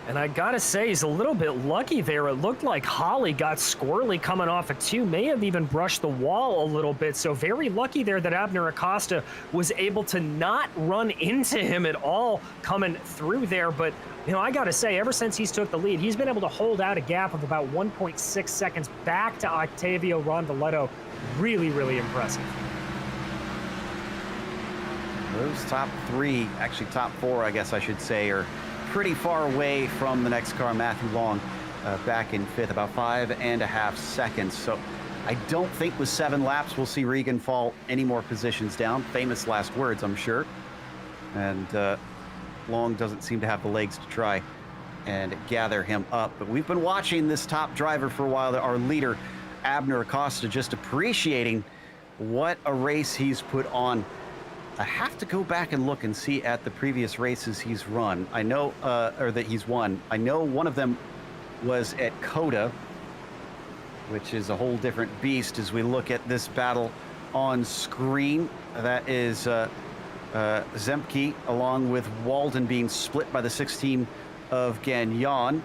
And I gotta say, he's a little bit lucky there. It looked like Hawley got squirrely coming off a 2, may have even brushed the wall a little bit, so very lucky there that Abner Acosta was able to not run into him at all coming through there. But you know, I gotta say, ever since he's took the lead, he's been able to hold out a gap of about 1.6 seconds back to Octavio Rondaletto. Really, really impressive. Those top 3, actually top 4, I guess I should say, are pretty far away from the next car. Matthew Long back in 5th, about 5.5 seconds. So I don't think with 7 laps we'll see Regan fall any more positions down. Famous last words, I'm sure. And Long doesn't seem to have the legs to try and gather him up. But we've been watching this top driver for a while, our leader, Abner Acosta, just appreciating what a race he's put on. I have to go back and look and see at the previous races he's run. I know, or that he's won. I know one of them was at Coda, which is a whole different beast as we look at this battle on screen. That is Zemke, along with Walden, being split by the 16 of Gagnon.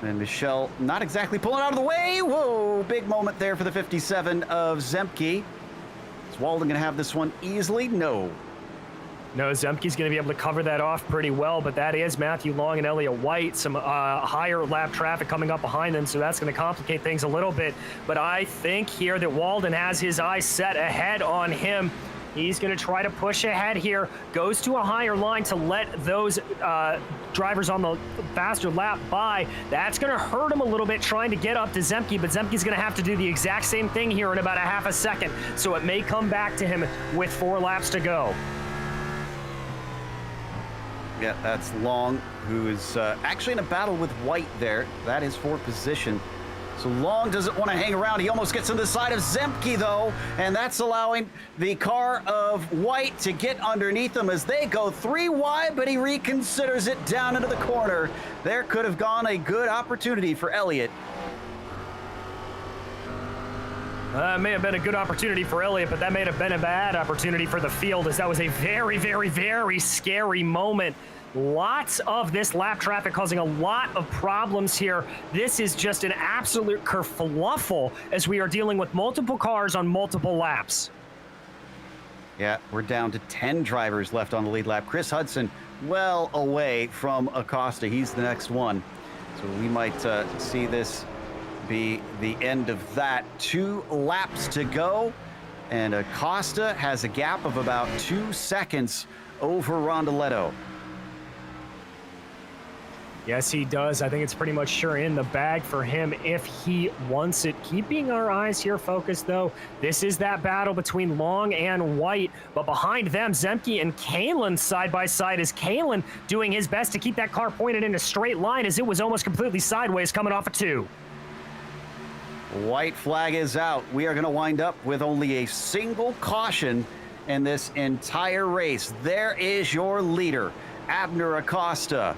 And Michelle not exactly pulling out of the way. Whoa, big moment there for the 57 of Zemke. Is Walden going to have this one easily? No. No, Zemke's going to be able to cover that off pretty well, but that is Matthew Long and Elliott White, some higher lap traffic coming up behind them, so that's going to complicate things a little bit. But I think here that Walden has his eyes set ahead on him. He's going to try to push ahead here, goes to a higher line to let those drivers on the faster lap by. That's going to hurt him a little bit trying to get up to Zemke, but Zemke's going to have to do the exact same thing here in about a half a second, so it may come back to him with 4 laps to go. Yeah, that's Long, who is actually in a battle with White there. That is for position. So Long doesn't want to hang around. He almost gets on the side of Zemke, though, and that's allowing the car of White to get underneath him as they go 3 wide, but he reconsiders it down into the corner. There could have gone a good opportunity for Elliott. May have been a good opportunity for Elliott, but that may have been a bad opportunity for the field, as that was a very, very, very scary moment. Lots of this lap traffic causing a lot of problems here. This is just an absolute kerfluffle as we are dealing with multiple cars on multiple laps. Yeah, we're down to 10 drivers left on the lead lap. Chris Hudson well away from Acosta. He's the next one. So we might see this be the end of that. 2 laps to go, and Acosta has a gap of about 2 seconds over Rondaletto. Yes, he does. I think it's pretty much sure in the bag for him if he wants it. Keeping our eyes here focused, though, this is that battle between Long and White. But behind them, Zemke and Kalen side by side, as Kalen doing his best to keep that car pointed in a straight line as it was almost completely sideways coming off a 2. White flag is out. We are going to wind up with only a single caution in this entire race. There is your leader, Abner Acosta.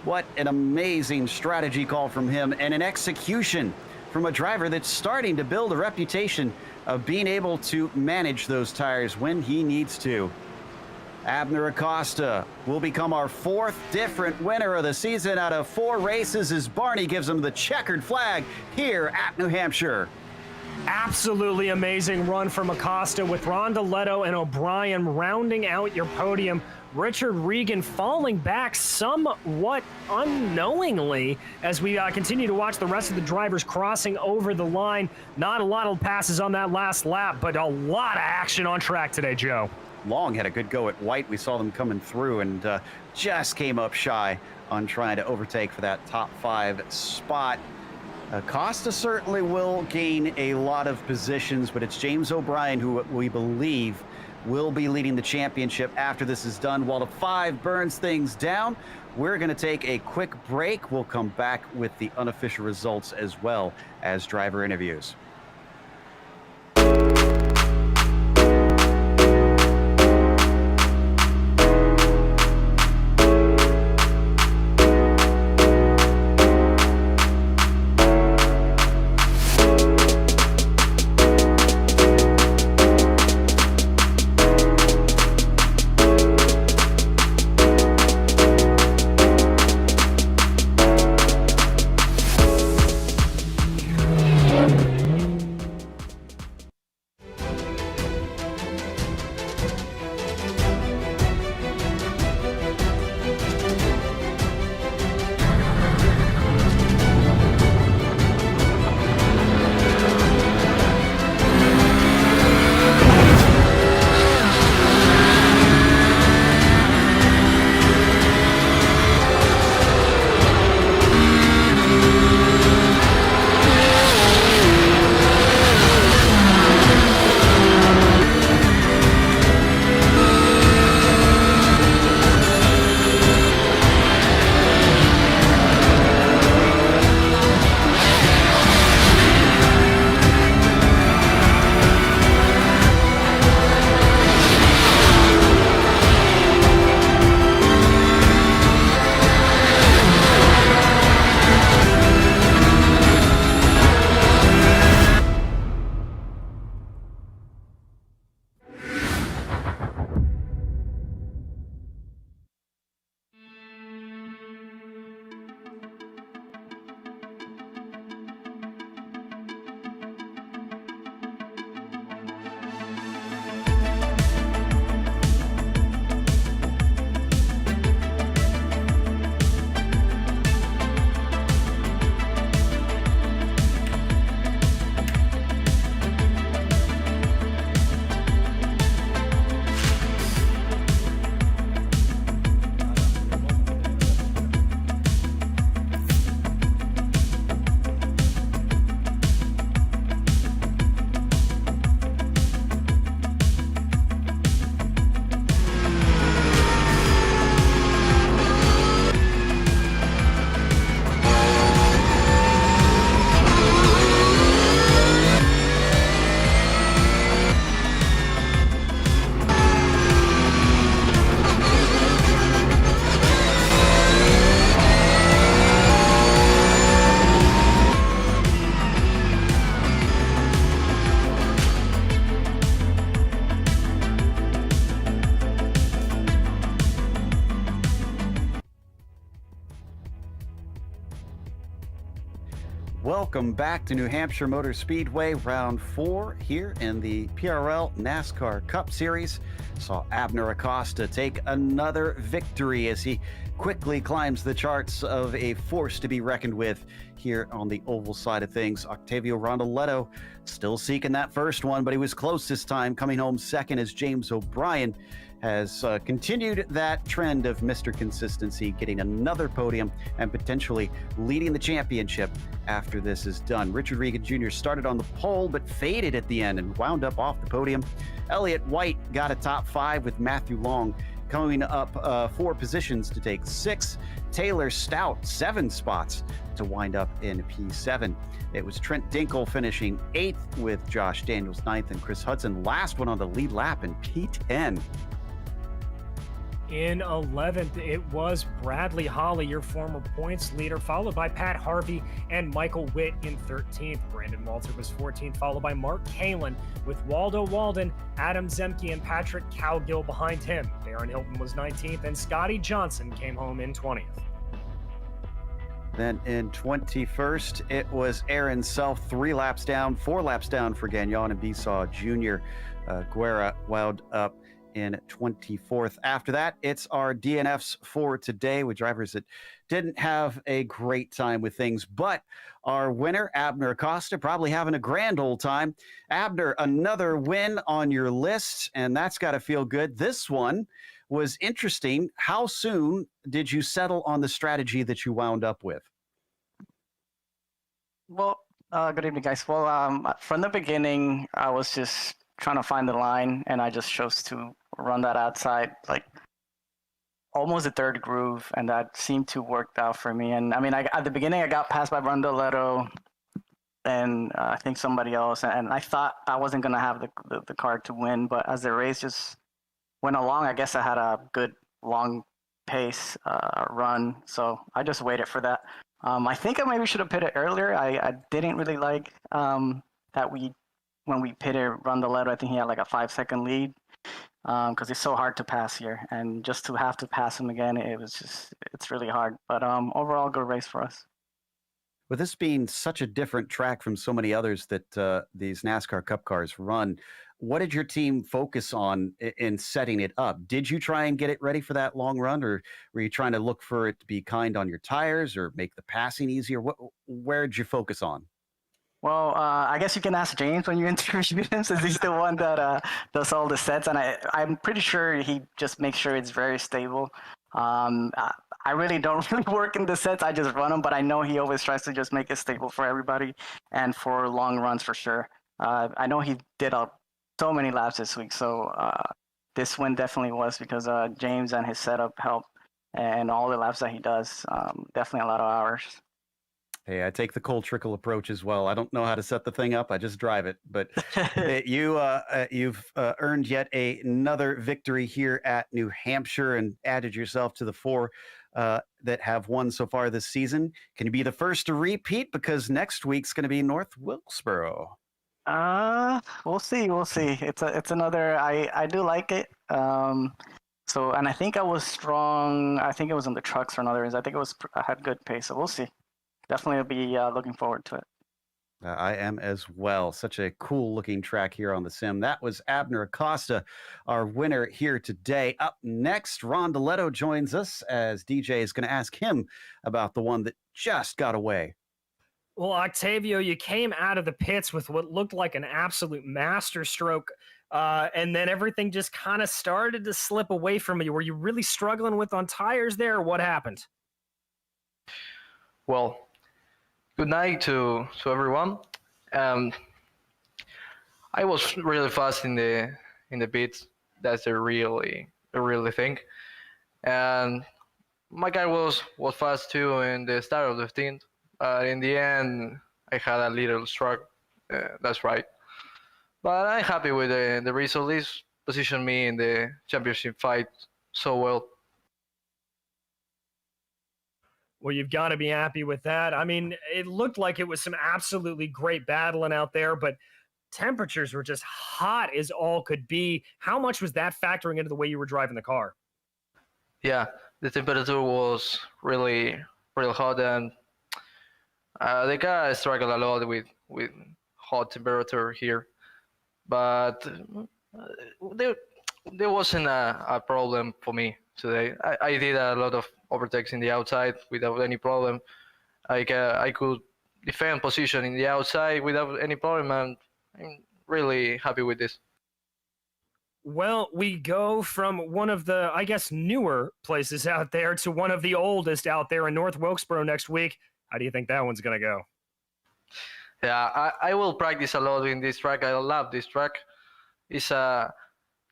What an amazing strategy call from him, and an execution from a driver that's starting to build a reputation of being able to manage those tires when he needs to. Abner Acosta will become our 4th different winner of the season out of 4 races as Barney gives him the checkered flag here at New Hampshire. Absolutely amazing run from Acosta, with Rondaletto and O'Brien rounding out your podium. Richard Regan falling back somewhat unknowingly as we continue to watch the rest of the drivers crossing over the line. Not a lot of passes on that last lap, but a lot of action on track today, Joe. Long had a good go at White. We saw them coming through and just came up shy on trying to overtake for that top 5 spot. Costa certainly will gain a lot of positions, but it's James O'Brien who we believe will be leading the championship after this is done. While the 5 burns things down, we're going to take a quick break. We'll come back with the unofficial results as well as driver interviews. Welcome back to New Hampshire Motor Speedway, round 4 here in the PRL NASCAR Cup Series. Saw Abner Acosta take another victory as he quickly climbs the charts of a force to be reckoned with here on the oval side of things. Octavio Rondaletto still seeking that first one, but he was close this time, coming home second as James O'Brien has continued that trend of Mr. Consistency, getting another podium and potentially leading the championship after this is done. Richard Regan Jr. started on the pole but faded at the end and wound up off the podium. Elliott White got a top 5 with Matthew Long going up 4 positions to take 6. Taylor Stout 7 spots to wind up in P7. It was Trent Dinkle finishing 8th with Josh Daniels 9th and Chris Hudson last one on the lead lap in P10. In 11th, it was Bradley Holly, your former points leader, followed by Pat Harvey and Michael Witt in 13th. Brandon Walter was 14th, followed by Mark Kalin, with Waldo Walden, Adam Zemke, and Patrick Cowgill behind him. Darren Hilton was 19th, and Scotty Johnson came home in 20th. Then in 21st, it was Aaron Self, 3 laps down, 4 laps down for Gagnon and Besaw Jr. Guerra wound up in 24th. After that, it's our DNFs for today with drivers that didn't have a great time with things, but our winner, Abner Acosta, probably having a grand old time. Abner, another win on your list, and that's got to feel good. This one was interesting. How soon did you settle on the strategy that you wound up with? Well, good evening, guys. Well, from the beginning, I was just trying to find the line, and I just chose to run that outside, like almost the third groove, and that seemed to work out for me. And I mean, at the beginning, I got passed by Rondoletto and I think somebody else, and I thought I wasn't going to have the car to win, but as the race just went along, I guess I had a good long pace run, so I just waited for that. I think I maybe should have pitted earlier. I didn't really like that when we pitted Rondoletto, I think he had like a 5-second lead because it's so hard to pass here, and just to have to pass him again, it's really hard. But overall, good race for us. With this being such a different track from so many others that these NASCAR Cup cars run, what did your team focus on in setting it up? Did you try and get it ready for that long run, or were you trying to look for it to be kind on your tires or make the passing easier? Where did you focus on? Well, I guess you can ask James when you interview him, since he's the one that does all the sets, and I'm pretty sure he just makes sure it's very stable. I really don't really work in the sets. I just run them, but I know he always tries to just make it stable for everybody and for long runs for sure. I know he did so many laps this week, so this win definitely was because James and his setup helped, and all the laps that he does, definitely a lot of hours. Hey, I take the cold trickle approach as well. I don't know how to set the thing up. I just drive it. But you've earned yet another victory here at New Hampshire and added yourself to the 4 that have won so far this season. Can you be the first to repeat? Because next week's going to be North Wilkesboro. We'll see. It's another. I do like it. So, and I think I was strong. I think it was on the trucks or another. I think I had good pace. So we'll see. Definitely be looking forward to it. I am as well. Such a cool looking track here on the sim. That was Abner Acosta, our winner here today. Up next, Rondoletto joins us as DJ is going to ask him about the one that just got away. Well, Octavio, you came out of the pits with what looked like an absolute masterstroke, and then everything just kind of started to slip away from you. Were you really struggling on tires there, or what happened? Well, good night to everyone. I was really fast in the pits. That's the really thing. And my car was fast too in the start of the stint. In the end, I had a little stroke. That's right. But I'm happy with the result. This positioned me in the championship fight so well. Well, you've got to be happy with that. I mean, it looked like it was some absolutely great battling out there, but temperatures were just hot as all could be. How much was that factoring into the way you were driving the car? Yeah, the temperature was really hot, and the car struggled a lot with hot temperature here. But there wasn't a problem for me today. I did a lot of overtakes in the outside without any problem. I could defend position in the outside without any problem, and I'm really happy with this. Well, we go from one of the, I guess, newer places out there to one of the oldest out there in North Wilkesboro next week. How do you think that one's going to go? Yeah, I will practice a lot in this track. I love this track. It's a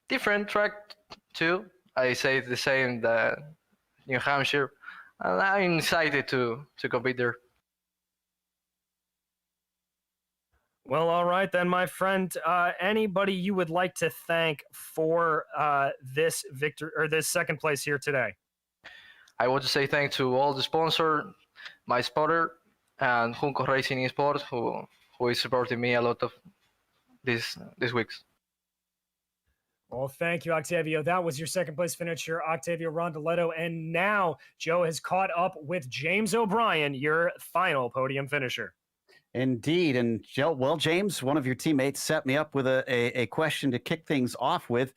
different track too. I say the same that New Hampshire, and I'm excited to compete there. Well, all right then, my friend. Anybody you would like to thank for this victory or this second place here today? I want to say thanks to all the sponsors, my spotter, and Junco Racing eSports, who is supporting me a lot of this weeks. Well, thank you, Octavio. That was your second place finisher, Octavio Rondoletto. And now Joe has caught up with James O'Brien, your final podium finisher. Indeed. And well, James, one of your teammates set me up with a question to kick things off with.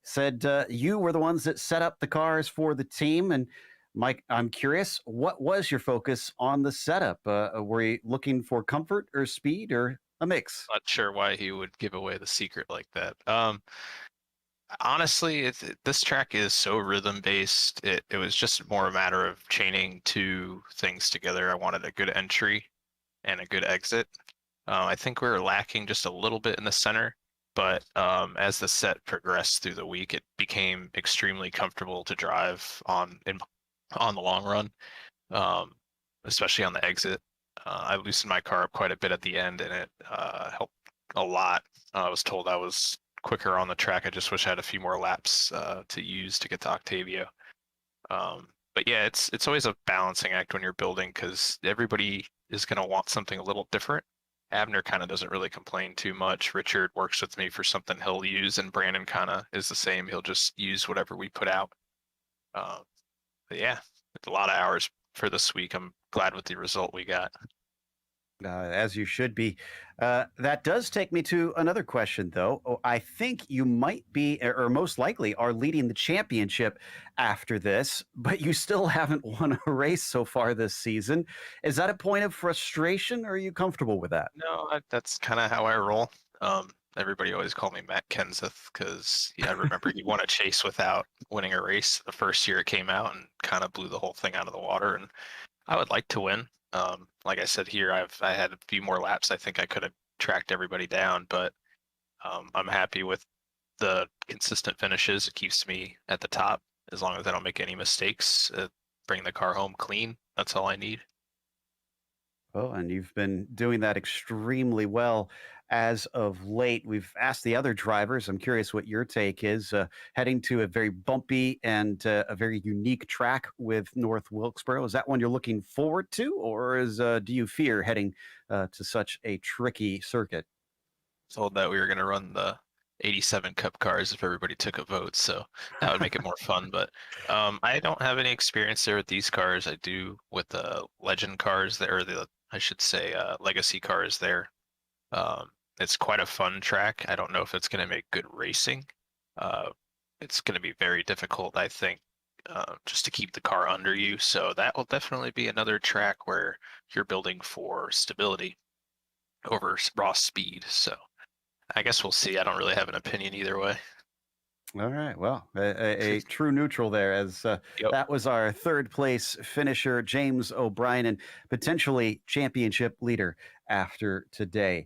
Said you were the ones that set up the cars for the team. And Mike, I'm curious, what was your focus on the setup? Were you looking for comfort or speed or a mix? Not sure why he would give away the secret like that. Honestly, this track is so rhythm based. It was just more a matter of chaining two things together. I wanted a good entry and a good exit. I think we were lacking just a little bit in the center, but as the set progressed through the week, it became extremely comfortable to drive on the long run, especially on the exit. I loosened my car up quite a bit at the end, and it helped a lot. I was told I was quicker on the track. I just wish I had a few more laps to use to get to Octavio. But yeah, it's always a balancing act when you're building, because everybody is going to want something a little different. Abner kind of doesn't really complain too much. Richard works with me for something he'll use, and Brandon kind of is the same. He'll just use whatever we put out. But yeah, it's a lot of hours for this week. I'm glad with the result we got. As you should be. That does take me to another question, though. I think you might be, or most likely, are leading the championship after this, but you still haven't won a race so far this season. Is that a point of frustration, or are you comfortable with that? No, that's kind of how I roll. Everybody always called me Matt Kenseth because I remember he won a chase without winning a race the first year it came out and kind of blew the whole thing out of the water. And I would like to win. Like I said here, I had a few more laps. I think I could have tracked everybody down, but I'm happy with the consistent finishes. It keeps me at the top as long as I don't make any mistakes. Bring the car home clean. That's all I need. Oh, and you've been doing that extremely well as of late. We've asked the other drivers. I'm curious what your take is. Heading to a very bumpy and a very unique track with North Wilkesboro. Is that one you're looking forward to, or do you fear heading to such a tricky circuit? Told that we were going to run the 87 Cup cars if everybody took a vote, so that would make it more fun. But I don't have any experience there with these cars. I do with the Legend cars there, or I should say Legacy cars there. It's quite a fun track. I don't know if it's going to make good racing. It's going to be very difficult, I think, just to keep the car under you. So that will definitely be another track where you're building for stability over raw speed. So I guess we'll see. I don't really have an opinion either way. All right. Well, a true neutral there, as that was our third place finisher, James O'Brien, and potentially championship leader after today.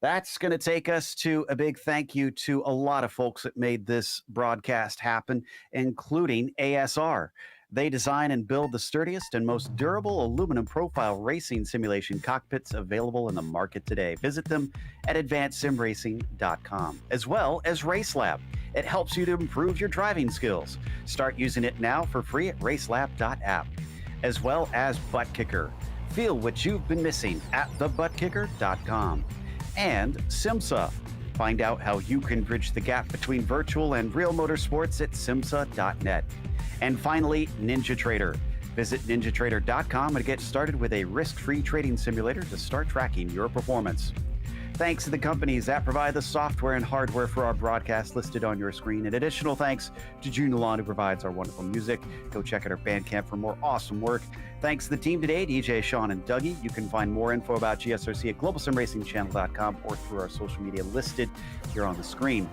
That's going to take us to a big thank you to a lot of folks that made this broadcast happen, including ASR. They design and build the sturdiest and most durable aluminum profile racing simulation cockpits available in the market today. Visit them at advancedsimracing.com, as well as RaceLab. It helps you to improve your driving skills. Start using it now for free at RaceLab.app, as well as ButtKicker. Feel what you've been missing at thebuttkicker.com. And SimMSA. Find out how you can bridge the gap between virtual and real motorsports at SimMSA.net. And finally, NinjaTrader. Visit ninjatrader.com and get started with a risk-free trading simulator to start tracking your performance. Thanks to the companies that provide the software and hardware for our broadcast listed on your screen. And additional thanks to June Lalonde, who provides our wonderful music. Go check out our Bandcamp for more awesome work. Thanks to the team today, DJ, Sean, and Dougie. You can find more info about GSRC at globalsimracingchannel.com or through our social media listed here on the screen.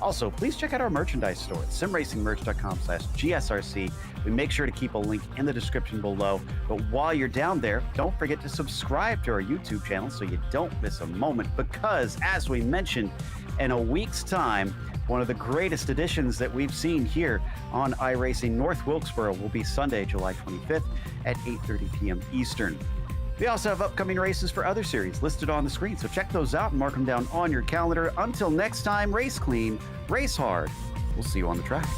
Also, please check out our merchandise store at simracingmerch.com/GSRC. We make sure to keep a link in the description below. But while you're down there, don't forget to subscribe to our YouTube channel so you don't miss a moment, because as we mentioned, in a week's time, One of the greatest additions that we've seen here on iRacing North Wilkesboro will be Sunday, July 25th at 8:30 p.m. Eastern. We also have upcoming races for other series listed on the screen, so check those out and mark them down on your calendar. Until next time, race clean, race hard. We'll see you on the track.